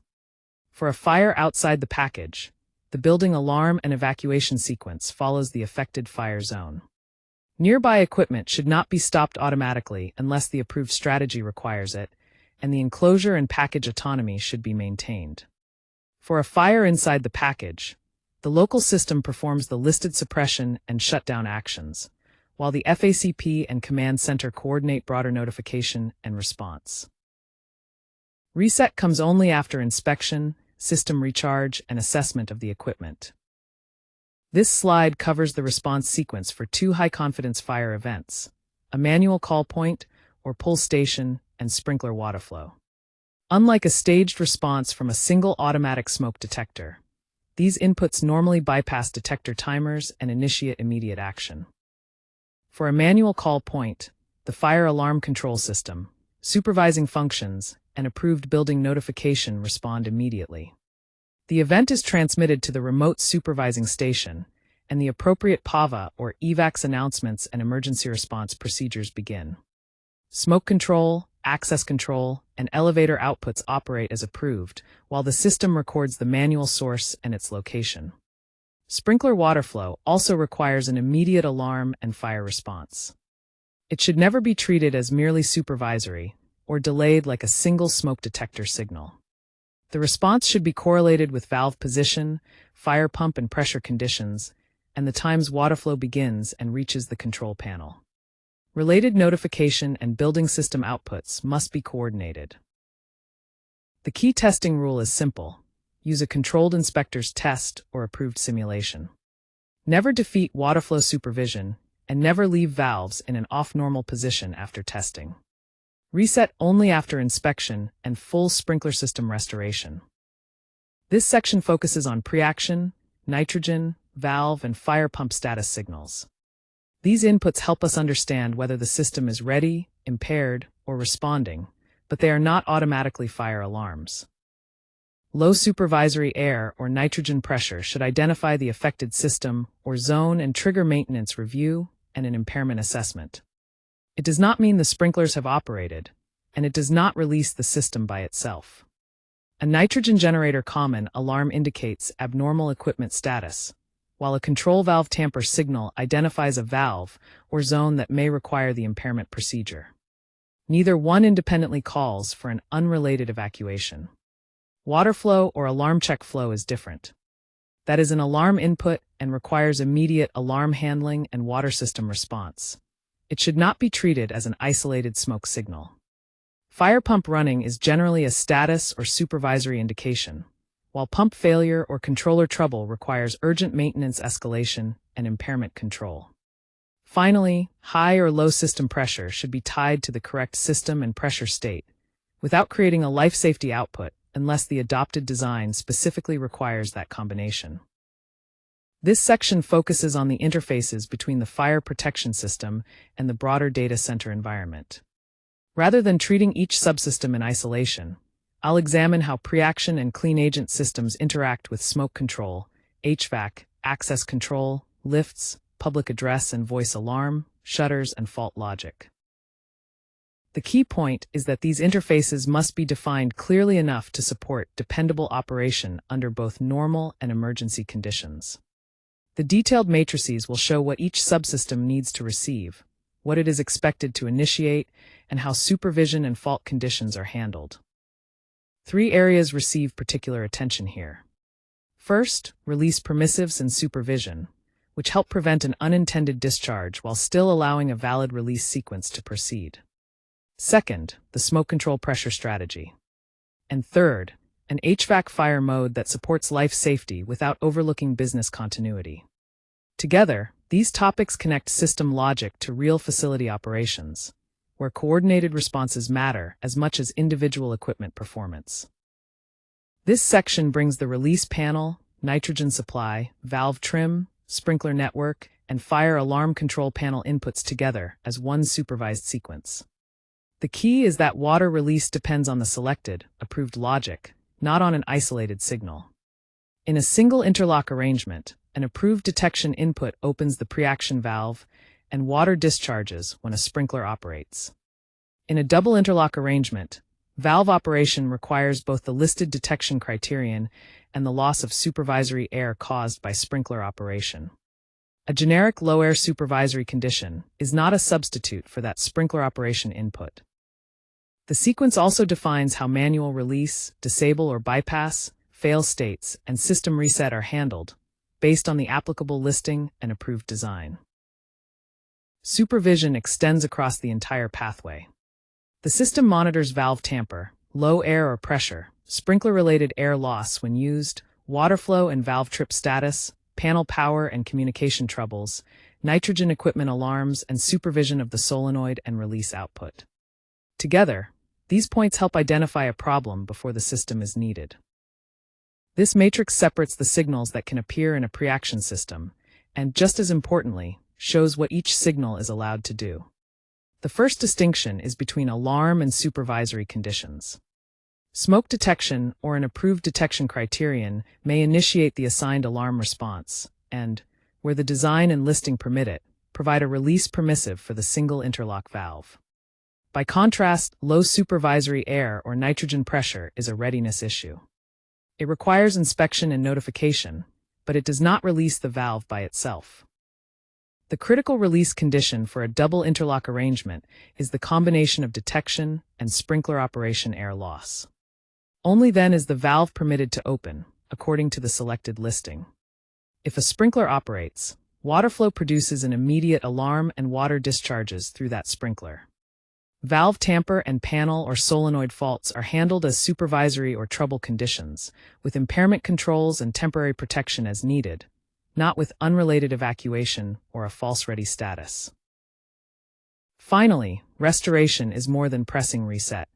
For a fire outside the package, the building alarm and evacuation sequence follows the affected fire zone. Nearby equipment should not be stopped automatically unless the approved strategy requires it, and the enclosure and package autonomy should be maintained. For a fire inside the package, the local system performs the listed suppression and shutdown actions, while the FACP and Command Center coordinate broader notification and response. Reset comes only after inspection, system recharge, and assessment of the equipment. This slide covers the response sequence for two high-confidence fire events, a manual call point, or pull station, and sprinkler water flow. Unlike a staged response from a single automatic smoke detector, these inputs normally bypass detector timers and initiate immediate action. For a manual call point, the fire alarm control system, supervising functions, and approved building notification respond immediately. The event is transmitted to the remote supervising station, and the appropriate PAVA or EVACs announcements and emergency response procedures begin. Smoke control, access control, and elevator outputs operate as approved, while the system records the manual source and its location. Sprinkler water flow also requires an immediate alarm and fire response. It should never be treated as merely supervisory, or delayed like a single smoke detector signal. The response should be correlated with valve position, fire pump and pressure conditions, and the times water flow begins and reaches the control panel. Related notification and building system outputs must be coordinated. The key testing rule is simple. Use a controlled inspector's test or approved simulation. Never defeat water flow supervision, and never leave valves in an off-normal position after testing. Reset only after inspection and full sprinkler system restoration. This section focuses on preaction, nitrogen, valve, and fire pump status signals. These inputs help us understand whether the system is ready, impaired, or responding, but they are not automatically fire alarms. Low supervisory air or nitrogen pressure should identify the affected system or zone and trigger maintenance review and an impairment assessment. It does not mean the sprinklers have operated, and it does not release the system by itself. A nitrogen generator common alarm indicates abnormal equipment status, while a control valve tamper signal identifies a valve or zone that may require the impairment procedure. Neither one independently calls for an unrelated evacuation. Water flow or alarm check flow is different. That is an alarm input and requires immediate alarm handling and water system response. It should not be treated as an isolated smoke signal. Fire pump running is generally a status or supervisory indication, while pump failure or controller trouble requires urgent maintenance escalation and impairment control. Finally, high or low system pressure should be tied to the correct system and pressure state, without creating a life safety output unless the adopted design specifically requires that combination. This section focuses on the interfaces between the fire protection system and the broader data center environment. Rather than treating each subsystem in isolation, I'll examine how Preaction and clean agent systems interact with smoke control, HVAC, access control, lifts, public address and voice alarm, shutters, and fault logic. The key point is that these interfaces must be defined clearly enough to support dependable operation under both normal and emergency conditions. The detailed matrices will show what each subsystem needs to receive, what it is expected to initiate, and how supervision and fault conditions are handled. 3 areas receive particular attention here. First, release permissives and supervision, which help prevent an unintended discharge while still allowing a valid release sequence to proceed. Second, the smoke control pressure strategy. And third, an HVAC fire mode that supports life safety without overlooking business continuity. Together, these topics connect system logic to real facility operations, where coordinated responses matter as much as individual equipment performance. This section brings the release panel, nitrogen supply, valve trim, sprinkler network, and fire alarm control panel inputs together as one supervised sequence. The key is that water release depends on the selected, approved logic, not on an isolated signal. In a single interlock arrangement, an approved detection input opens the Preaction valve, and water discharges when a sprinkler operates. In a double interlock arrangement, valve operation requires both the listed detection criterion and the loss of supervisory air caused by sprinkler operation. A generic low-air supervisory condition is not a substitute for that sprinkler operation input. The sequence also defines how manual release, disable or bypass, fail states, and system reset are handled, based on the applicable listing and approved design. Supervision extends across the entire pathway. The system monitors valve tamper, low air or pressure, sprinkler-related air loss when used, water flow and valve trip status, panel power and communication troubles, nitrogen equipment alarms, and supervision of the solenoid and release output. Together, these points help identify a problem before the system is needed. This matrix separates the signals that can appear in a Preaction system, and just as importantly, shows what each signal is allowed to do. The first distinction is between alarm and supervisory conditions. Smoke detection or an approved detection criterion may initiate the assigned alarm response and, where the design and listing permit it, provide a release permissive for the single interlock valve. By contrast, low supervisory air or nitrogen pressure is a readiness issue. It requires inspection and notification, but it does not release the valve by itself. The critical release condition for a double interlock arrangement is the combination of detection and sprinkler operation air loss. Only then is the valve permitted to open, according to the selected listing. If a sprinkler operates, water flow produces an immediate alarm and water discharges through that sprinkler. Valve tamper and panel or solenoid faults are handled as supervisory or trouble conditions, with impairment controls and temporary protection as needed, not with unrelated evacuation or a false ready status. Finally, restoration is more than pressing reset.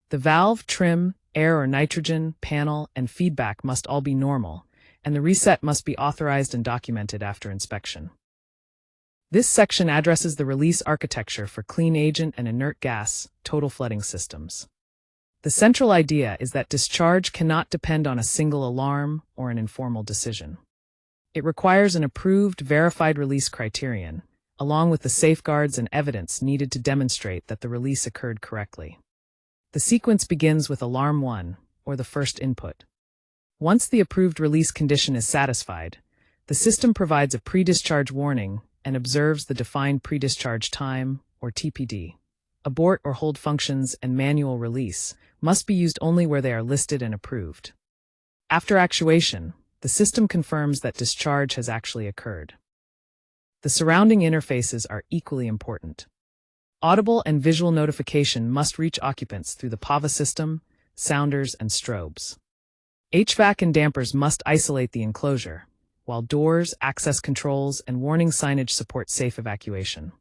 The valve, trim, air or nitrogen, panel, and feedback must all be normal, and the reset must be authorized and documented after inspection. This section addresses the release architecture for clean agent and inert gas, total flooding systems. The central idea is that discharge cannot depend on a single alarm or an informal decision. It requires an approved, verified release criterion, along with the safeguards and evidence needed to demonstrate that the release occurred correctly. The sequence begins with Alarm 1, or the first input. Once the approved release condition is satisfied, the system provides a pre-discharge warning and observes the defined pre-discharge time, or TPD. Abort or hold functions and manual release must be used only where they are listed and approved. After actuation, the system confirms that discharge has actually occurred. The surrounding interfaces are equally important. Audible and visual notification must reach occupants through the PAVA system, sounders, and strobes. HVAC and dampers must isolate the enclosure, while doors, access controls, and warning signage support safe evacuation.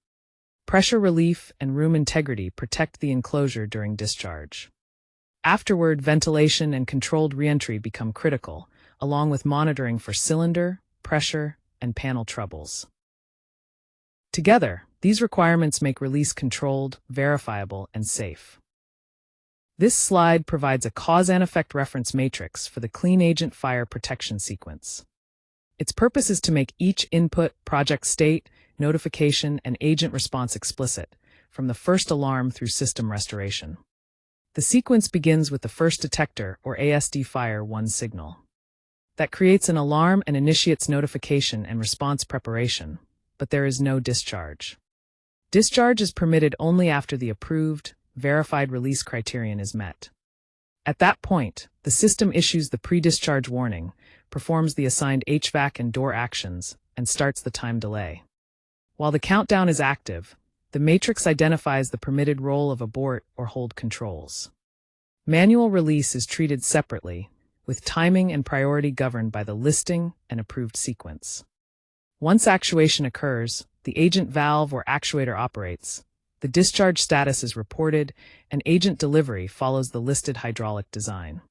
Pressure relief and room integrity protect the enclosure during discharge. Afterward, ventilation and controlled reentry become critical, along with monitoring for cylinder, pressure, and panel troubles. Together, these requirements make release controlled, verifiable, and safe. This slide provides a cause and effect reference matrix for the clean agent fire protection sequence. Its purpose is to make each input, project state, notification, and agent response explicit, from the first alarm through system restoration. The sequence begins with the first detector, or ASD fire 1 signal. That creates an alarm and initiates notification and response preparation, but there is no discharge. Discharge is permitted only after the approved, verified release criterion is met. At that point, the system issues the pre-discharge warning, performs the assigned HVAC and door actions, and starts the time delay. While the countdown is active, the matrix identifies the permitted role of abort or hold controls. Manual release is treated separately, with timing and priority governed by the listing and approved sequence. Once actuation occurs, the agent valve or actuator operates, the discharge status is reported, and agent delivery follows the listed hydraulic design.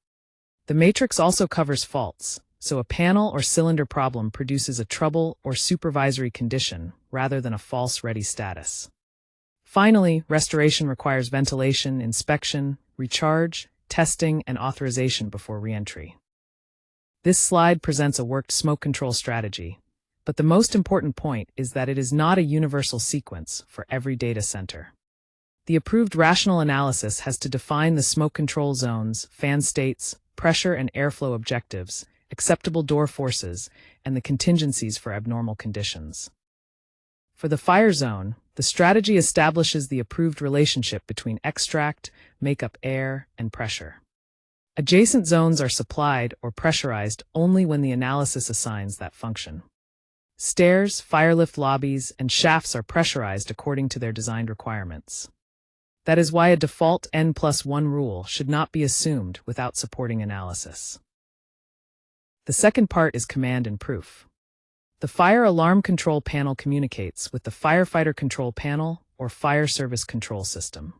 The matrix also covers faults, so a panel or cylinder problem produces a trouble or supervisory condition rather than a false ready status. Finally, restoration requires ventilation, inspection, recharge, testing, and authorization before reentry. This slide presents a worked smoke control strategy, but the most important point is that it is not a universal sequence for every data center. The approved rational analysis has to define the smoke control zones, fan states, pressure and airflow objectives, acceptable door forces, and the contingencies for abnormal conditions. For the fire zone, the strategy establishes the approved relationship between extract, makeup air, and pressure. Adjacent zones are supplied or pressurized only when the analysis assigns that function. Stairs, fire lift lobbies, and shafts are pressurized according to their designed requirements. That is why a default N+1 rule should not be assumed without supporting analysis. The second part is command and proof. The fire alarm control panel communicates with the firefighter control panel or fire service control system.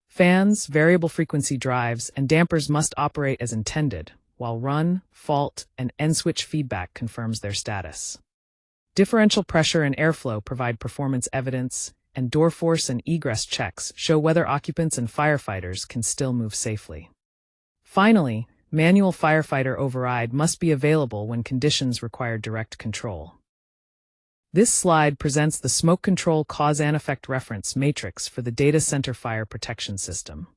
Fans, variable frequency drives, and dampers must operate as intended, while run, fault, and end switch feedback confirms their status. Differential pressure and airflow provide performance evidence, and door force and egress checks show whether occupants and firefighters can still move safely. Finally, manual firefighter override must be available when conditions require direct control. This slide presents the smoke control cause and effect reference matrix for the data center fire protection system.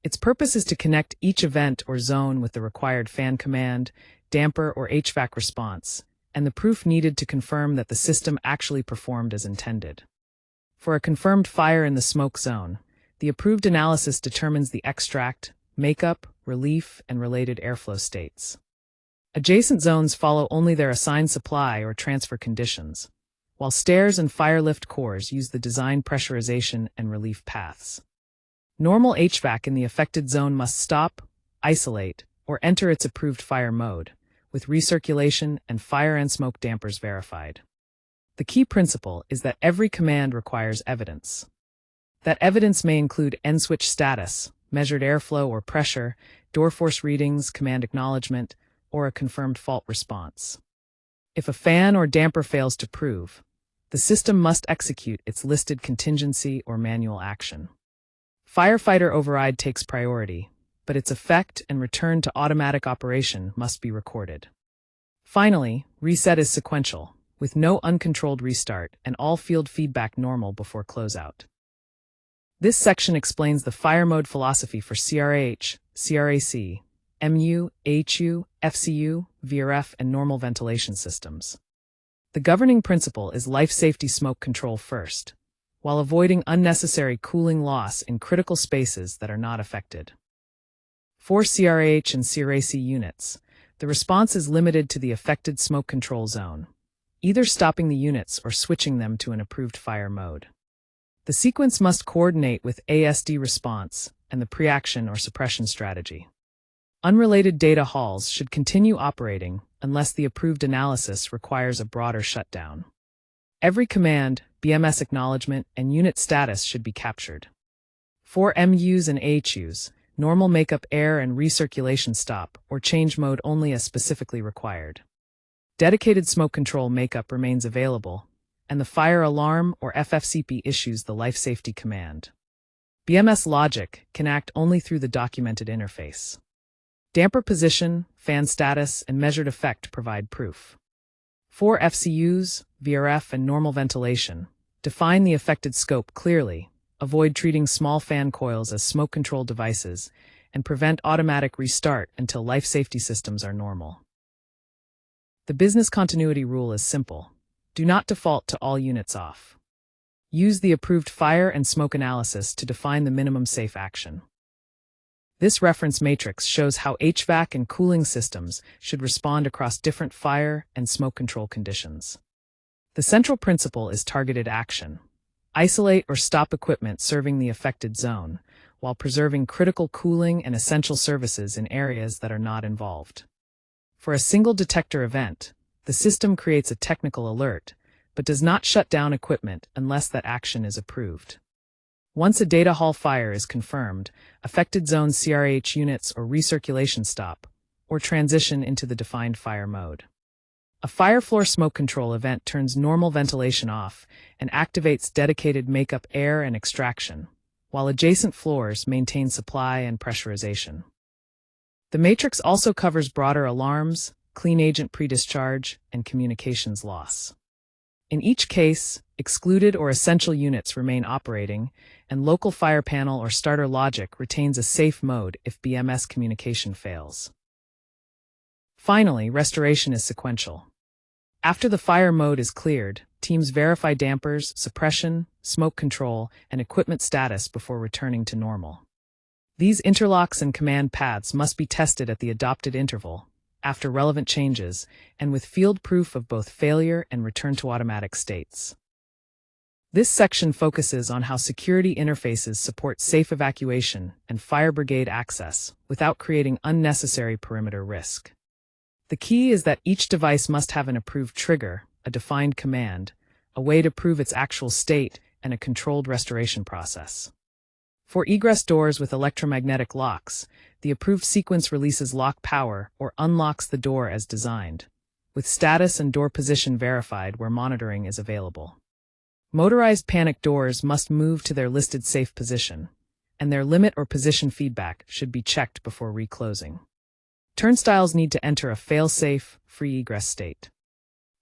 Its purpose is to connect each event or zone with the required fan command, damper or HVAC response, and the proof needed to confirm that the system actually performed as intended. For a confirmed fire in the smoke zone, the approved analysis determines the extract, makeup, relief, and related airflow states. Adjacent zones follow only their assigned supply or transfer conditions, while stairs and fire lift cores use the designed pressurization and relief paths. Normal HVAC in the affected zone must stop, isolate, or enter its approved fire mode, with recirculation and fire and smoke dampers verified. The key principle is that every command requires evidence. That evidence may include end switch status, measured airflow or pressure, door force readings, command acknowledgement, or a confirmed fault response. If a fan or damper fails to prove, the system must execute its listed contingency or manual action. Firefighter override takes priority, but its effect and return to automatic operation must be recorded. Finally, reset is sequential, with no uncontrolled restart and all field feedback normal before closeout. This section explains the fire mode philosophy for CRH, CRAC, MU, HU, FCU, VRF, and normal ventilation systems. The governing principle is life safety smoke control first, while avoiding unnecessary cooling loss in critical spaces that are not affected. For CRH and CRAC units, the response is limited to the affected smoke control zone, either stopping the units or switching them to an approved fire mode. The The sequence must coordinate with ASD response and the preaction or suppression strategy. Unrelated data halls should continue operating unless the approved analysis requires a broader shutdown. Every command, BMS acknowledgement, and unit status should be captured. For MUs and AHUs, normal makeup air and recirculation stop or change mode only as specifically required. Dedicated smoke control makeup remains available, and the fire alarm or FFCP issues the life safety command. BMS logic can act only through the documented interface. Damper position, fan status, and measured effect provide proof. For FCUs, VRF, and normal ventilation, define the affected scope clearly, avoid treating small fan coils as smoke control devices, and prevent automatic restart until life safety systems are normal. The business continuity rule is simple. Do not default to all units off. Use the approved fire and smoke analysis to define the minimum safe action. This reference matrix shows how HVAC and cooling systems should respond across different fire and smoke control conditions. The central principle is targeted action. Isolate or stop equipment serving the affected zone, while preserving critical cooling and essential services in areas that are not involved. For a single detector event, the system creates a technical alert, but does not shut down equipment unless that action is approved. Once a data hall fire is confirmed, affected zone CRH units or recirculation stop, or transition into the defined fire mode. A fire floor smoke control event turns normal ventilation off and activates dedicated makeup air and extraction, while adjacent floors maintain supply and pressurization. The matrix also covers broader alarms, clean agent pre-discharge, and communications loss. In each case, excluded or essential units remain operating, and local fire panel or starter logic retains a safe mode if BMS communication fails. Finally, restoration is sequential. After the fire mode is cleared, teams verify dampers, suppression, smoke control, and equipment status before returning to normal. These interlocks and command paths must be tested at the adopted interval, after relevant changes, and with field proof of both failure and return to automatic states. This section focuses on how security interfaces support safe evacuation and fire brigade access without creating unnecessary perimeter risk. The key is that each device must have an approved trigger, a defined command, a way to prove its actual state, and a controlled restoration process. For egress doors with electromagnetic locks, the approved sequence releases lock power or unlocks the door as designed, with status and door position verified where monitoring is available. Motorized panic doors must move to their listed safe position, and their limit or position feedback should be checked before reclosing. Turnstiles need to enter a fail-safe, free egress state.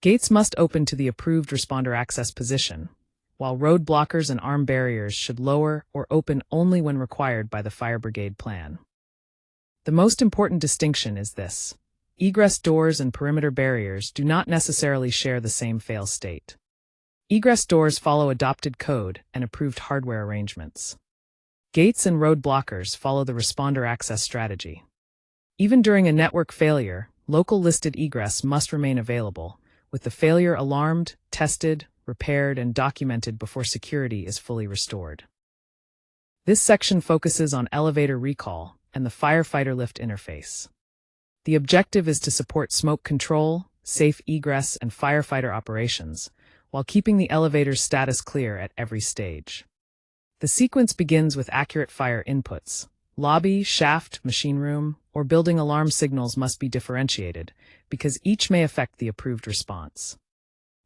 Gates must open to the approved responder access position, while road blockers and arm barriers should lower or open only when required by the fire brigade plan. The most important distinction is this: egress doors and perimeter barriers do not necessarily share the same fail state. Egress doors follow adopted code and approved hardware arrangements. Gates and road blockers follow the responder access strategy. Even during a network failure, local listed egress must remain available, with the failure alarmed, tested, repaired, and documented before security is fully restored. This section focuses on elevator recall and the firefighter lift interface. The objective is to support smoke control, safe egress, and firefighter operations, while keeping the elevator's status clear at every stage. The sequence begins with accurate fire inputs. Lobby, shaft, machine room, or building alarm signals must be differentiated, because each may affect the approved response.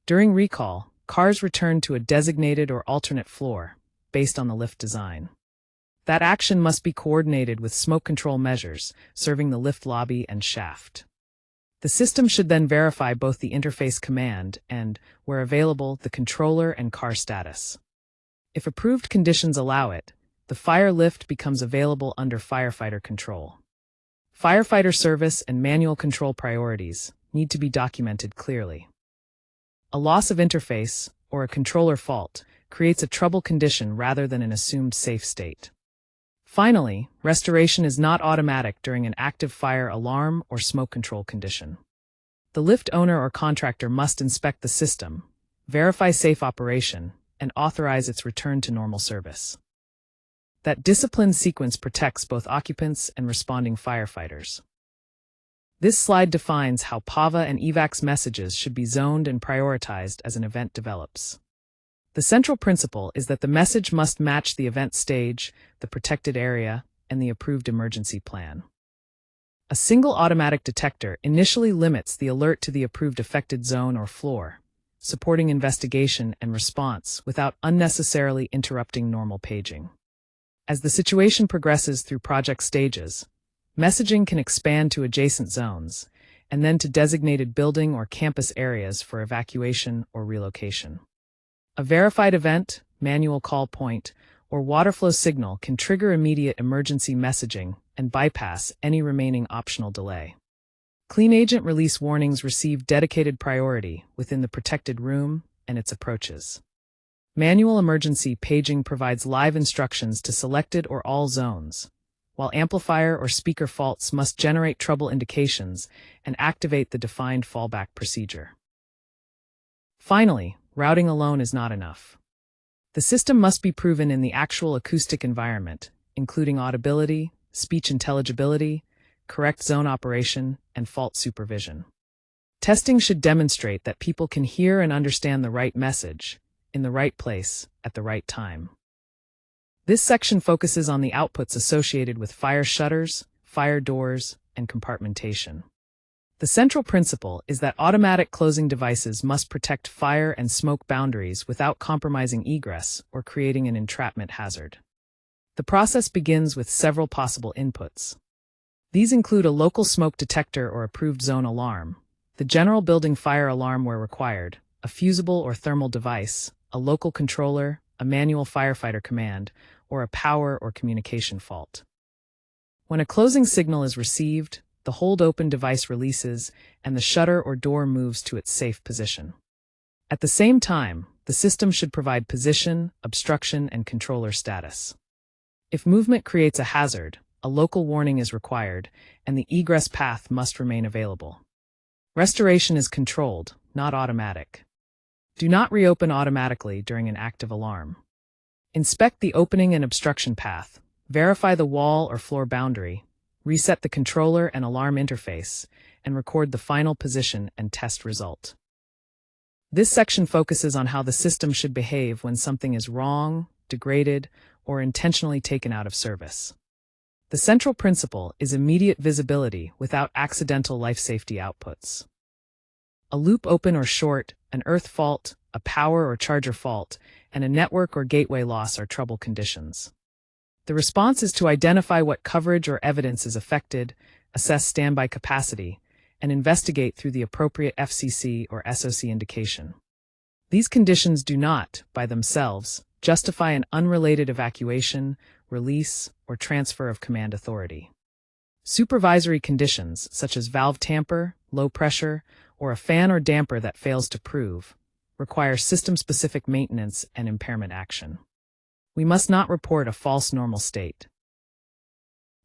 During recall, cars return to a designated or alternate floor, based on the lift design. That action must be coordinated with smoke control measures, serving the lift lobby and shaft. The system should then verify both the interface command and, where available, the controller and car status. If approved conditions allow it, the fire lift becomes available under firefighter control. Firefighter service and manual control priorities need to be documented clearly. A loss of interface, or a controller fault, creates a trouble condition rather than an assumed safe state. Finally, restoration is not automatic during an active fire alarm or smoke control condition. The lift owner or contractor must inspect the system, verify safe operation, and authorize its return to normal service. That disciplined sequence protects both occupants and responding firefighters. This slide defines how PAVA and EVAC's messages should be zoned and prioritized as an event develops. The central principle is that the message must match the event stage, the protected area, and the approved emergency plan. A single automatic detector initially limits the alert to the approved affected zone or floor, supporting investigation and response without unnecessarily interrupting normal paging. As the situation progresses through project stages, messaging can expand to adjacent zones, and then to designated building or campus areas for evacuation or relocation. A verified event, manual call point, or water flow signal can trigger immediate emergency messaging and bypass any remaining optional delay. Clean agent release warnings receive dedicated priority within the protected room and its approaches. Manual emergency paging provides live instructions to selected or all zones, while amplifier or speaker faults must generate trouble indications and activate the defined fallback procedure. Finally, routing alone is not enough. The system must be proven in the actual acoustic environment, including audibility, speech intelligibility, correct zone operation, and fault supervision. Testing should demonstrate that people can hear and understand the right message, in the right place, at the right time. This section focuses on the outputs associated with fire shutters, fire doors, and compartmentation. The central principle is that automatic closing devices must protect fire and smoke boundaries without compromising egress or creating an entrapment hazard. The process begins with several possible inputs. These include a local smoke detector or approved zone alarm, the general building fire alarm where required, a fusible or thermal device, a local controller, a manual firefighter command, or a power or communication fault. When a closing signal is received, the hold-open device releases, and the shutter or door moves to its safe position. At the same time, the system should provide position, obstruction, and controller status. If movement creates a hazard, a local warning is required, and the egress path must remain available. Restoration is controlled, not automatic. Do not reopen automatically during an active alarm. Inspect the opening and obstruction path, verify the wall or floor boundary, reset the controller and alarm interface, and record the final position and test result. This section focuses on how the system should behave when something is wrong, degraded, or intentionally taken out of service. The central principle is immediate visibility without accidental life safety outputs. A loop open or short, an earth fault, a power or charger fault, and a network or gateway loss are trouble conditions. The response is to identify what coverage or evidence is affected, assess standby capacity, and investigate through the appropriate FCC or SOC indication. These conditions do not, by themselves, justify an unrelated evacuation, release, or transfer of command authority. Supervisory conditions, such as valve tamper, low pressure, or a fan or damper that fails to prove, require system-specific maintenance and impairment action. We must not report a false normal state.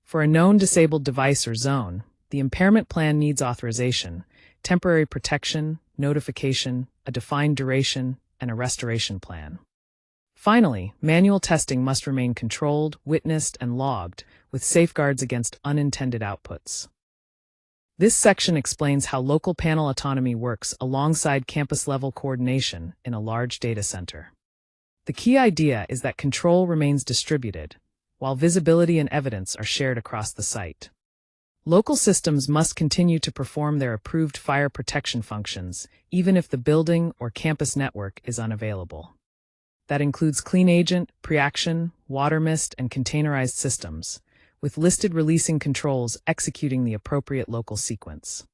For a known disabled device or zone, the impairment plan needs authorization, temporary protection, notification, a defined duration, and a restoration plan. Finally, manual testing must remain controlled, witnessed, and logged, with safeguards against unintended outputs. This section explains how local panel autonomy works alongside campus-level coordination in a large data center. The key idea is that control remains distributed, while visibility and evidence are shared across the site. Local systems must continue to perform their approved fire protection functions, even if the building or campus network is unavailable. That includes clean agent, Preaction, water mist, and containerized systems, with listed releasing controls executing the appropriate local sequence.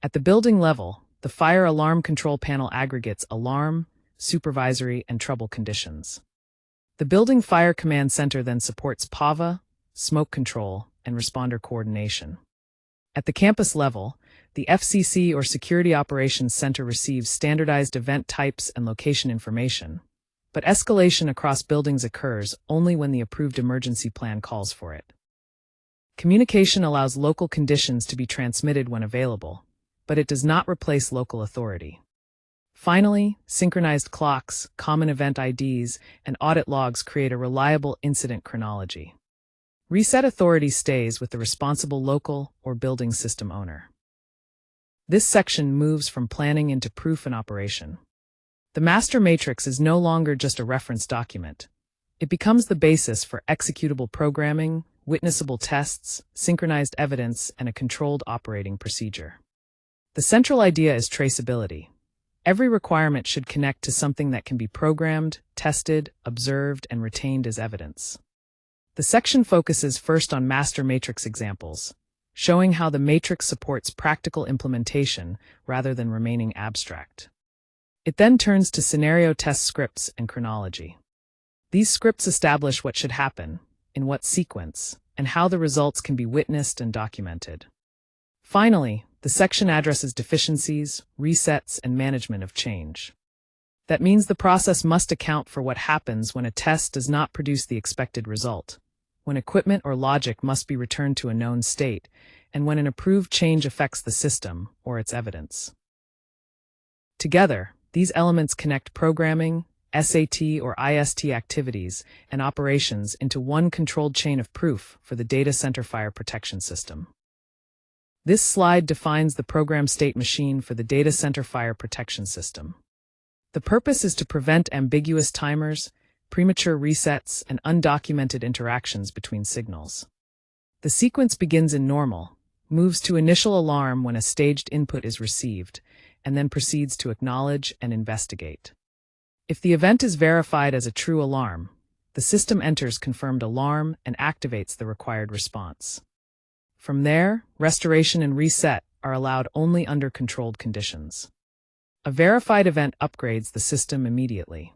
At the building level, the fire alarm control panel aggregates alarm, supervisory, and trouble conditions. The Building Fire Command Center then supports PAVA, smoke control, and responder coordination. At the campus level, the FCC or Security Operations Center receives standardized event types and location information, but escalation across buildings occurs only when the approved emergency plan calls for it. Communication allows local conditions to be transmitted when available, but it does not replace local authority. Finally, synchronized clocks, common event IDs, and audit logs create a reliable incident chronology. Reset authority stays with the responsible local or building system owner. This section moves from planning into proof and operation. The master matrix is no longer just a reference document. It becomes the basis for executable programming, witnessable tests, synchronized evidence, and a controlled operating procedure. The central idea is traceability. Every requirement should connect to something that can be programmed, tested, observed, and retained as evidence. The section focuses first on master matrix examples, showing how the matrix supports practical implementation rather than remaining abstract. It then turns to scenario test scripts and chronology. These scripts establish what should happen, in what sequence, and how the results can be witnessed and documented. Finally, the section addresses deficiencies, resets, and management of change. That means the process must account for what happens when a test does not produce the expected result, when equipment or logic must be returned to a known state, and when an approved change affects the system or its evidence. Together, these elements connect programming, SAT or IST activities, and operations into one controlled chain of proof for the data center fire protection system. This slide defines the program state machine for the data center fire protection system. The purpose is to prevent ambiguous timers, premature resets, and undocumented interactions between signals. The sequence begins in normal, moves to initial alarm when a staged input is received, and then proceeds to acknowledge and investigate. If the event is verified as a true alarm, the system enters confirmed alarm and activates the required response. From there, restoration and reset are allowed only under controlled conditions. A verified event upgrades the system immediately.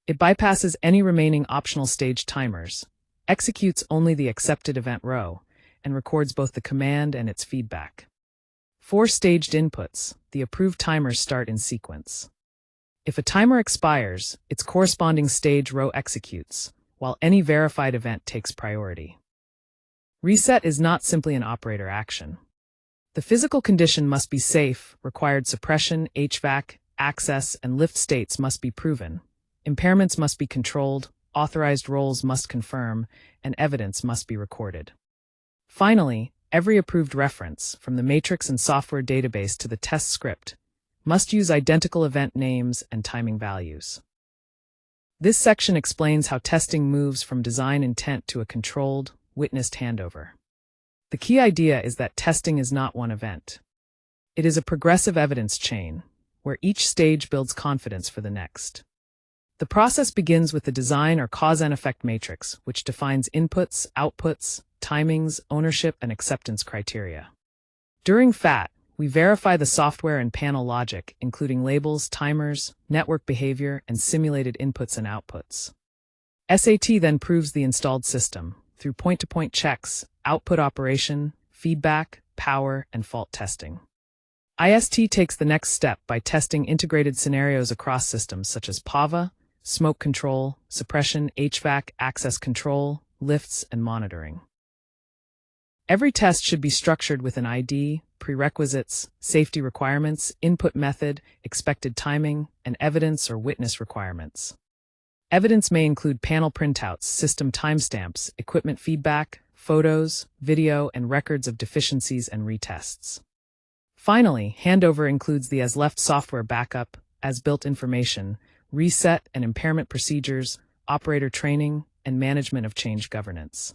It bypasses any remaining optional stage timers, executes only the accepted event row, and records both the command and its feedback. For staged inputs, the approved timers start in sequence. If a timer expires, its corresponding stage row executes, while any verified event takes priority. Reset is not simply an operator action. The physical condition must be safe, required suppression, HVAC, access, and lift states must be proven, impairments must be controlled, authorized roles must confirm, and evidence must be recorded. Finally, every approved reference, from the matrix and software database to the test script, must use identical event names and timing values. This section explains how testing moves from design intent to a controlled, witnessed handover. The key idea is that testing is not one event. It is a progressive evidence chain, where each stage builds confidence for the next. The process begins with the design or cause and effect matrix, which defines inputs, outputs, timings, ownership, and acceptance criteria. During FAT, we verify the software and panel logic, including labels, timers, network behavior, and simulated inputs and outputs. SAT then proves the installed system through point-to-point checks, output operation, feedback, power, and fault testing. IST takes the next step by testing integrated scenarios across systems such as PAVA, smoke control, suppression, HVAC, access control, lifts, and monitoring. Every test should be structured with an ID, prerequisites, safety requirements, input method, expected timing, and evidence or witness requirements. Evidence may include panel printouts, system timestamps, equipment feedback, photos, video, and records of deficiencies and retests. Finally, handover includes the as-left software backup, as-built information, reset and impairment procedures, operator training, and management of change governance.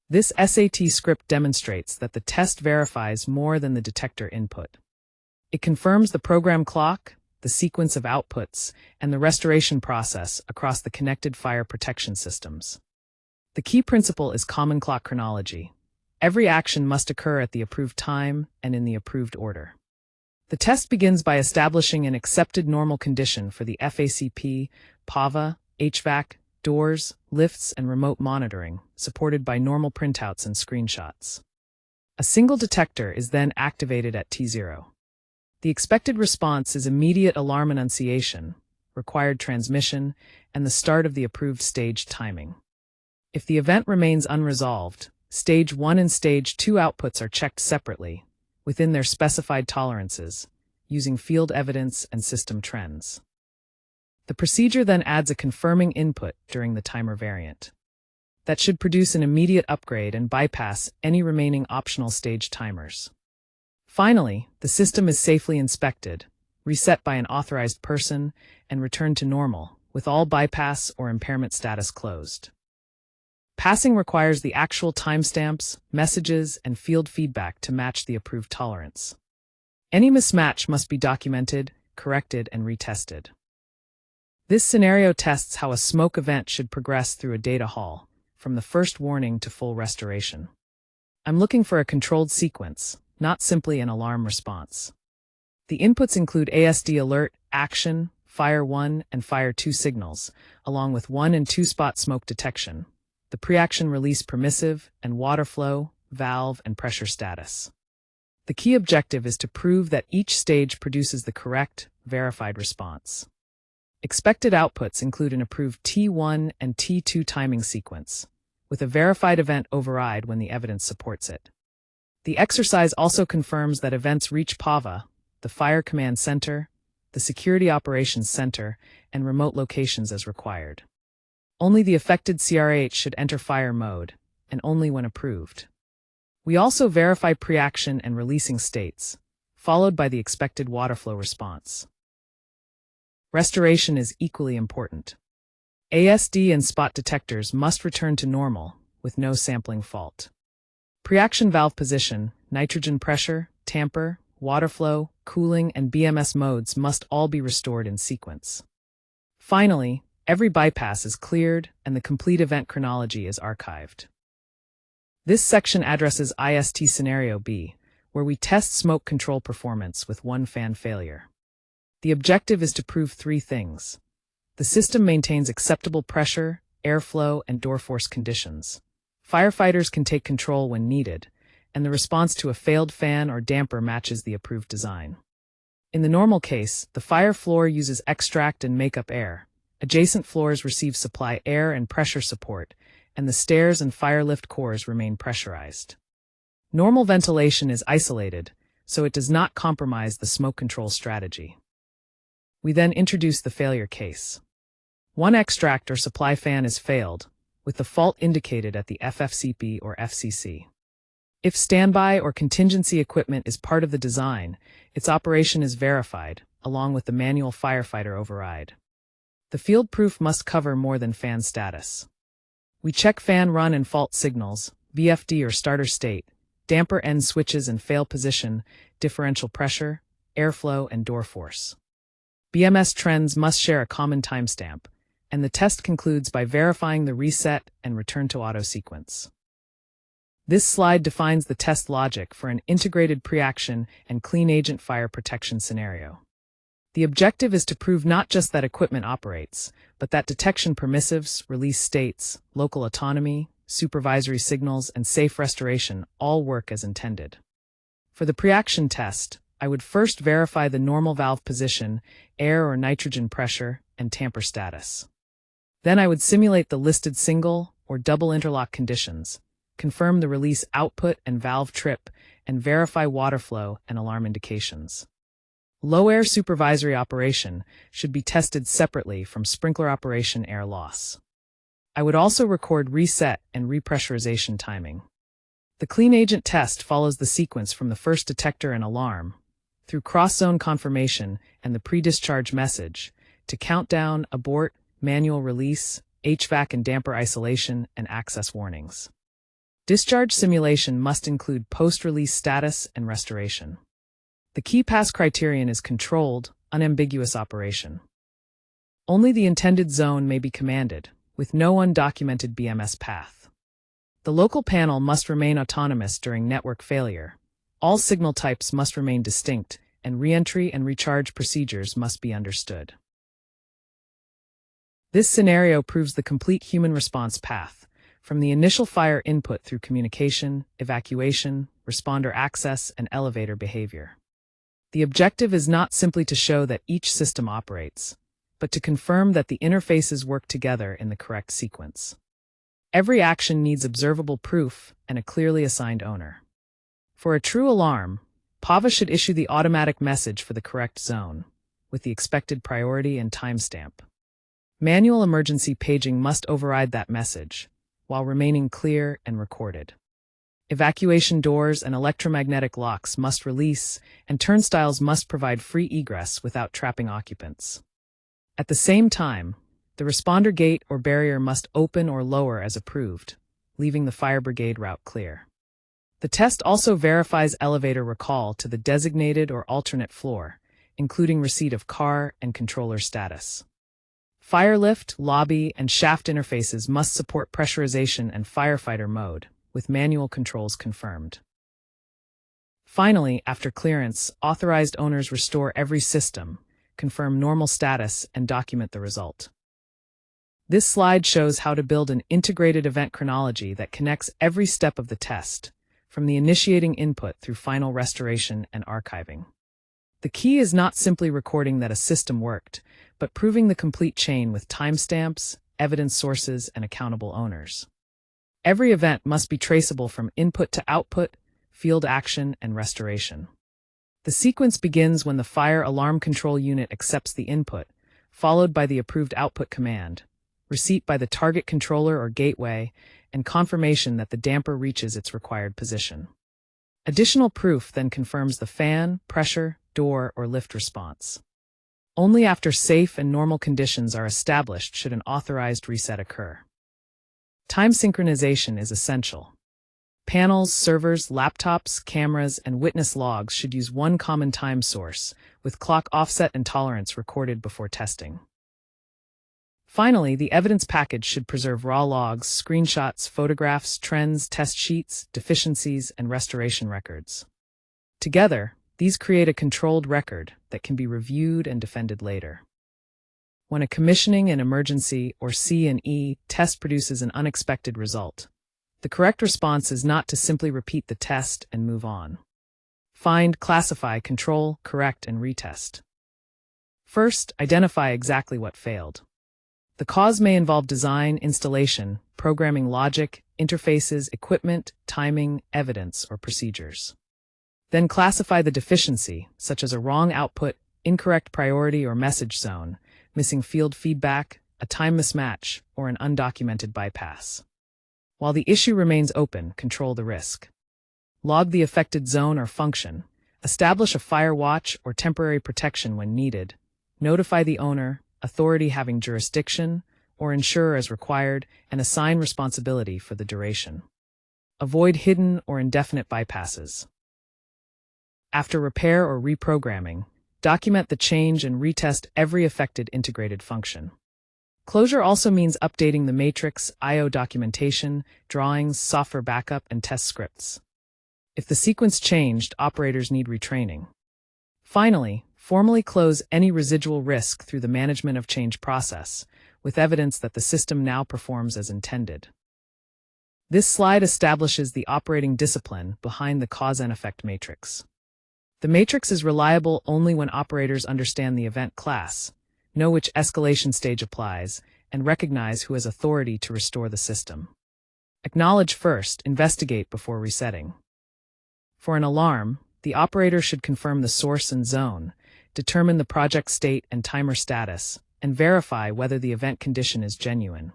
This SAT script demonstrates that the test verifies more than the detector input. It confirms the program clock, the sequence of outputs, and the restoration process across the connected fire protection systems. The key principle is common clock chronology. Every action must occur at the approved time and in the approved order. The test begins by establishing an accepted normal condition for the FACP, PAVA, HVAC, doors, lifts, and remote monitoring, supported by normal printouts and screenshots. A single detector is then activated at T0. The expected response is immediate alarm annunciation, required transmission, and the start of the approved stage timing. If the event remains unresolved, Stage 1 and Stage 2 outputs are checked separately, within their specified tolerances, using field evidence and system trends. The procedure then adds a confirming input during the timer variant. That should produce an immediate upgrade and bypass any remaining optional stage timers. Finally, the system is safely inspected, reset by an authorized person, and returned to normal, with all bypass or impairment status closed. Passing requires the actual timestamps, messages, and field feedback to match the approved tolerance. Any mismatch must be documented, corrected, and retested. This scenario tests how a smoke event should progress through a data hall, from the first warning to full restoration. I'm looking for a controlled sequence, not simply an alarm response. The inputs include ASD alert, action, fire 1 and fire 2 signals, along with 1 and 2 spot smoke detection, the pre-action release permissive, and water flow, valve, and pressure status. The key objective is to prove that each stage produces the correct, verified response. Expected outputs include an approved T1 and T2 timing sequence, with a verified event override when the evidence supports it. The exercise also confirms that events reach PAVA, the Fire Command Center, the Security Operations Center, and remote locations as required. Only the affected CRH should enter fire mode, and only when approved. We also verify pre-action and releasing states, followed by the expected water flow response. Restoration is equally important. ASD and spot detectors must return to normal, with no sampling fault. Pre-action valve position, nitrogen pressure, tamper, water flow, cooling, and BMS modes must all be restored in sequence. Finally, every bypass is cleared and the complete event chronology is archived. This section addresses IST Scenario B, where we test smoke control performance with one fan failure. The objective is to prove three things. The system maintains acceptable pressure, airflow, and door force conditions. Firefighters can take control when needed, and the response to a failed fan or damper matches the approved design. In the normal case, the fire floor uses extract and makeup air. Adjacent floors receive supply air and pressure support, and the stairs and fire lift cores remain pressurized. Normal ventilation is isolated, so it does not compromise the smoke control strategy. We then introduce the failure case. One extract or supply fan is failed, with the fault indicated at the FFCP or FCC. If standby or contingency equipment is part of the design, its operation is verified, along with the manual firefighter override. The field proof must cover more than fan status. We check fan run and fault signals, VFD or starter state, damper end switches and fail position, differential pressure, airflow, and door force. BMS trends must share a common timestamp, and the test concludes by verifying the reset and return to auto sequence. This slide defines the test logic for an integrated pre-action and clean agent fire protection scenario. The objective is to prove not just that equipment operates, but that detection permissives, release states, local autonomy, supervisory signals, and safe restoration all work as intended. For the pre-action test, I would first verify the normal valve position, air or nitrogen pressure, and tamper status. Then I would simulate the listed single or double interlock conditions, confirm the release output and valve trip, and verify water flow and alarm indications. Low-air supervisory operation should be tested separately from sprinkler operation air loss. I would also record reset and repressurization timing. The clean agent test follows the sequence from the first detector and alarm, through cross-zone confirmation and the pre-discharge message, to countdown, abort, manual release, HVAC and damper isolation, and access warnings. Discharge simulation must include post-release status and restoration. The key pass criterion is controlled, unambiguous operation. Only the intended zone may be commanded, with no undocumented BMS path. The local panel must remain autonomous during network failure. All signal types must remain distinct, and reentry and recharge procedures must be understood. This scenario proves the complete human response path, from the initial fire input through communication, evacuation, responder access, and elevator behavior. The objective is not simply to show that each system operates, but to confirm that the interfaces work together in the correct sequence. Every action needs observable proof and a clearly assigned owner. For a true alarm, PAVA should issue the automatic message for the correct zone, with the expected priority and timestamp. Manual emergency paging must override that message, while remaining clear and recorded. Evacuation doors and electromagnetic locks must release, and turnstiles must provide free egress without trapping occupants. At the same time, the responder gate or barrier must open or lower as approved, leaving the fire brigade route clear. The test also verifies elevator recall to the designated or alternate floor, including receipt of car and controller status. Fire lift, lobby, and shaft interfaces must support pressurization and firefighter mode, with manual controls confirmed. Finally, after clearance, authorized owners restore every system, confirm normal status, and document the result. This slide shows how to build an integrated event chronology that connects every step of the test, from the initiating input through final restoration and archiving. The key is not simply recording that a system worked, but proving the complete chain with timestamps, evidence sources, and accountable owners. Every event must be traceable from input to output, field action, and restoration. The sequence begins when the fire alarm control unit accepts the input, followed by the approved output command, receipt by the target controller or gateway, and confirmation that the damper reaches its required position. Additional proof then confirms the fan, pressure, door, or lift response. Only after safe and normal conditions are established should an authorized reset occur. Time synchronization is essential. Panels, servers, laptops, cameras, and witness logs should use one common time source, with clock offset and tolerance recorded before testing. Finally, the evidence package should preserve raw logs, screenshots, photographs, trends, test sheets, deficiencies, and restoration records. Together, these create a controlled record that can be reviewed and defended later. When a commissioning and emergency, or C&E, test produces an unexpected result, the correct response is not to simply repeat the test and move on. Find, classify, control, correct, and retest. First, identify exactly what failed. The cause may involve design, installation, programming logic, interfaces, equipment, timing, evidence, or procedures. Then classify the deficiency, such as a wrong output, incorrect priority or message zone, missing field feedback, a time mismatch, or an undocumented bypass. While the issue remains open, control the risk. Log the affected zone or function, establish a fire watch or temporary protection when needed, notify the owner, authority having jurisdiction, or insurer as required, and assign responsibility for the duration. Avoid hidden or indefinite bypasses. After repair or reprogramming, document the change and retest every affected integrated function. Closure also means updating the matrix, I/O documentation, drawings, software backup, and test scripts. If the sequence changed, operators need retraining. Finally, formally close any residual risk through the management of change process, with evidence that the system now performs as intended. This slide establishes the operating discipline behind the cause and effect matrix. The matrix is reliable only when operators understand the event class, know which escalation stage applies, and recognize who has authority to restore the system. Acknowledge first, investigate before resetting. For an alarm, the operator should confirm the source and zone, determine the project state and timer status, and verify whether the event condition is genuine.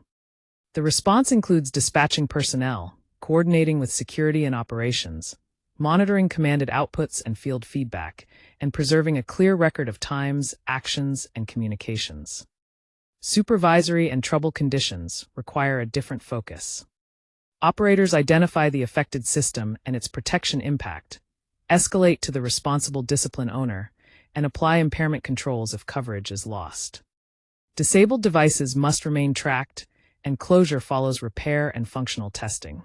The response includes dispatching personnel, coordinating with security and operations, monitoring commanded outputs and field feedback, and preserving a clear record of times, actions, and communications. Supervisory and trouble conditions require a different focus. Operators identify the affected system and its protection impact, escalate to the responsible discipline owner, and apply impairment controls if coverage is lost. Disabled devices must remain tracked, and closure follows repair and functional testing.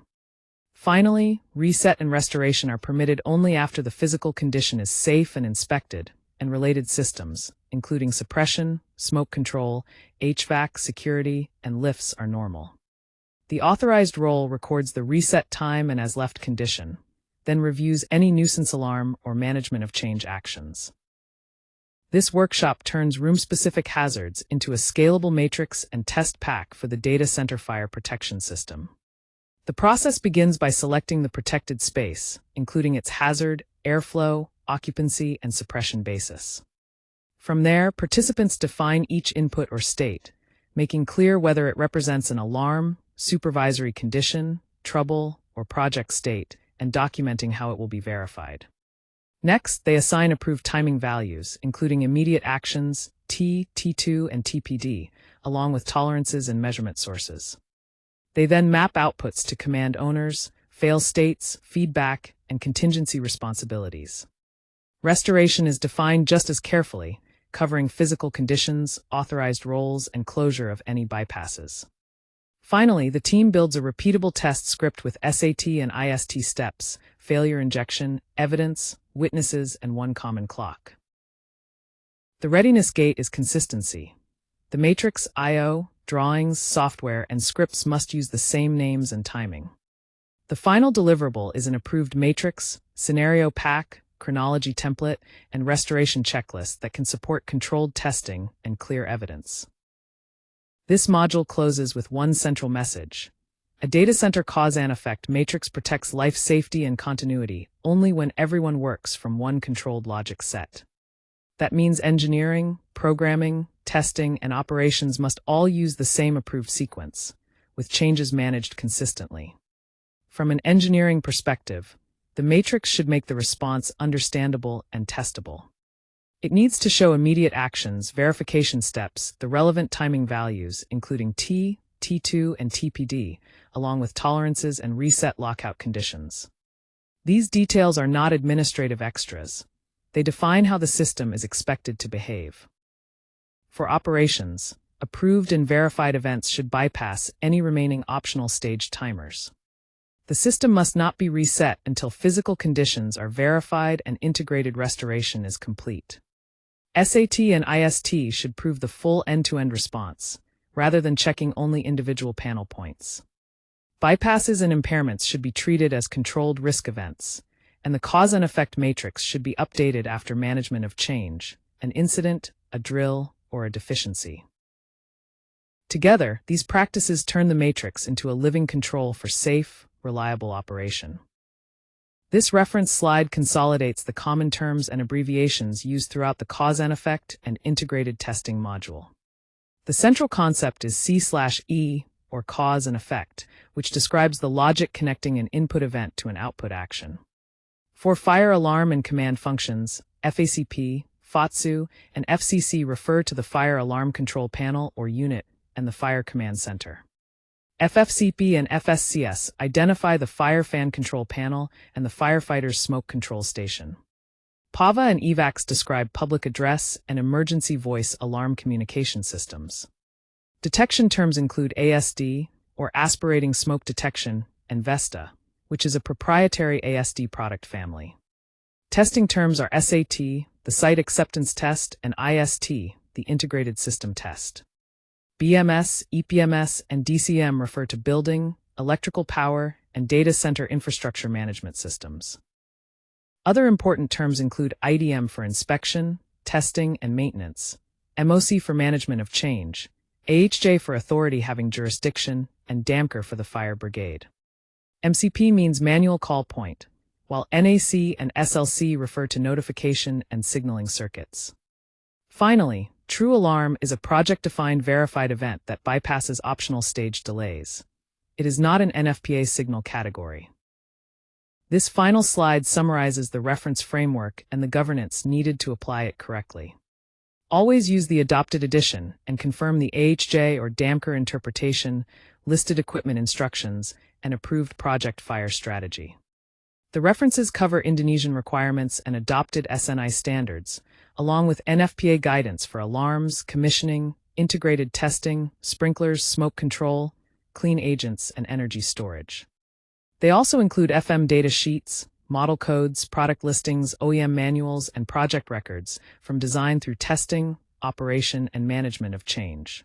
Finally, reset and restoration are permitted only after the physical condition is safe and inspected, and related systems, including suppression, smoke control, HVAC, security, and lifts are normal. The authorized role records the reset time and as-left condition, then reviews any nuisance alarm or management of change actions. This workshop turns room-specific hazards into a scalable matrix and test pack for the data center fire protection system. The process begins by selecting the protected space, including its hazard, airflow, occupancy, and suppression basis. From there, participants define each input or state, making clear whether it represents an alarm, supervisory condition, trouble, or project state, and documenting how it will be verified. Next, they assign approved timing values, including immediate actions, T, T2, and TPD, along with tolerances and measurement sources. They then map outputs to command owners, fail states, feedback, and contingency responsibilities. Restoration is defined just as carefully, covering physical conditions, authorized roles, and closure of any bypasses. Finally, the team builds a repeatable test script with SAT and IST steps, failure injection, evidence, witnesses, and one common clock. The readiness gate is consistency. The matrix, I/O, drawings, software, and scripts must use the same names and timing. The final deliverable is an approved matrix, scenario pack, chronology template, and restoration checklist that can support controlled testing and clear evidence. This module closes with one central message. A data center cause and effect matrix protects life safety and continuity only when everyone works from one controlled logic set. That means engineering, programming, testing, and operations must all use the same approved sequence, with changes managed consistently. From an engineering perspective, the matrix should make the response understandable and testable. It needs to show immediate actions, verification steps, the relevant timing values, including T, T2, and TPD, along with tolerances and reset lockout conditions. These details are not administrative extras. They define how the system is expected to behave. For operations, approved and verified events should bypass any remaining optional stage timers. The system must not be reset until physical conditions are verified and integrated restoration is complete. SAT and IST should prove the full end-to-end response, rather than checking only individual panel points. Bypasses and impairments should be treated as controlled risk events, and the cause and effect matrix should be updated after management of change, an incident, a drill, or a deficiency. Together, these practices turn the matrix into a living control for safe, reliable operation. This reference slide consolidates the common terms and abbreviations used throughout the cause and effect and integrated testing module. The central concept is C/E, or cause and effect, which describes the logic connecting an input event to an output action. For fire alarm and command functions, FACP, FATSU, and FCC refer to the Fire Alarm Control Panel or unit and the Fire Command Center. FFCP and FSCS identify the Fire Fan Control Panel and the Firefighter's Smoke Control Station. PAVA and EVACs describe public address and emergency voice alarm communication systems. Detection terms include ASD, or aspirating smoke detection, and VESTA, which is a proprietary ASD product family. Testing terms are SAT, the Site Acceptance Test, and IST, the Integrated System Test. BMS, EPMS, and DCM refer to building, electrical power, and data center infrastructure management systems. Other important terms include IDM for inspection, testing, and maintenance, MOC for management of change, AHJ for authority having jurisdiction, and DAMCR for the fire brigade. MCP means manual call point, while NAC and SLC refer to notification and signaling circuits. Finally, True Alarm is a project-defined verified event that bypasses optional stage delays. It is not an NFPA signal category. This final slide summarizes the reference framework and the governance needed to apply it correctly. Always use the adopted edition and confirm the AHJ or DAMCR interpretation, listed equipment instructions, and approved project fire strategy. The references cover Indonesian requirements and adopted SNI standards, along with NFPA guidance for alarms, commissioning, integrated testing, sprinklers, smoke control, clean agents, and energy storage. They also include FM data sheets, model codes, product listings, OEM manuals, and project records from design through testing, operation, and management of change.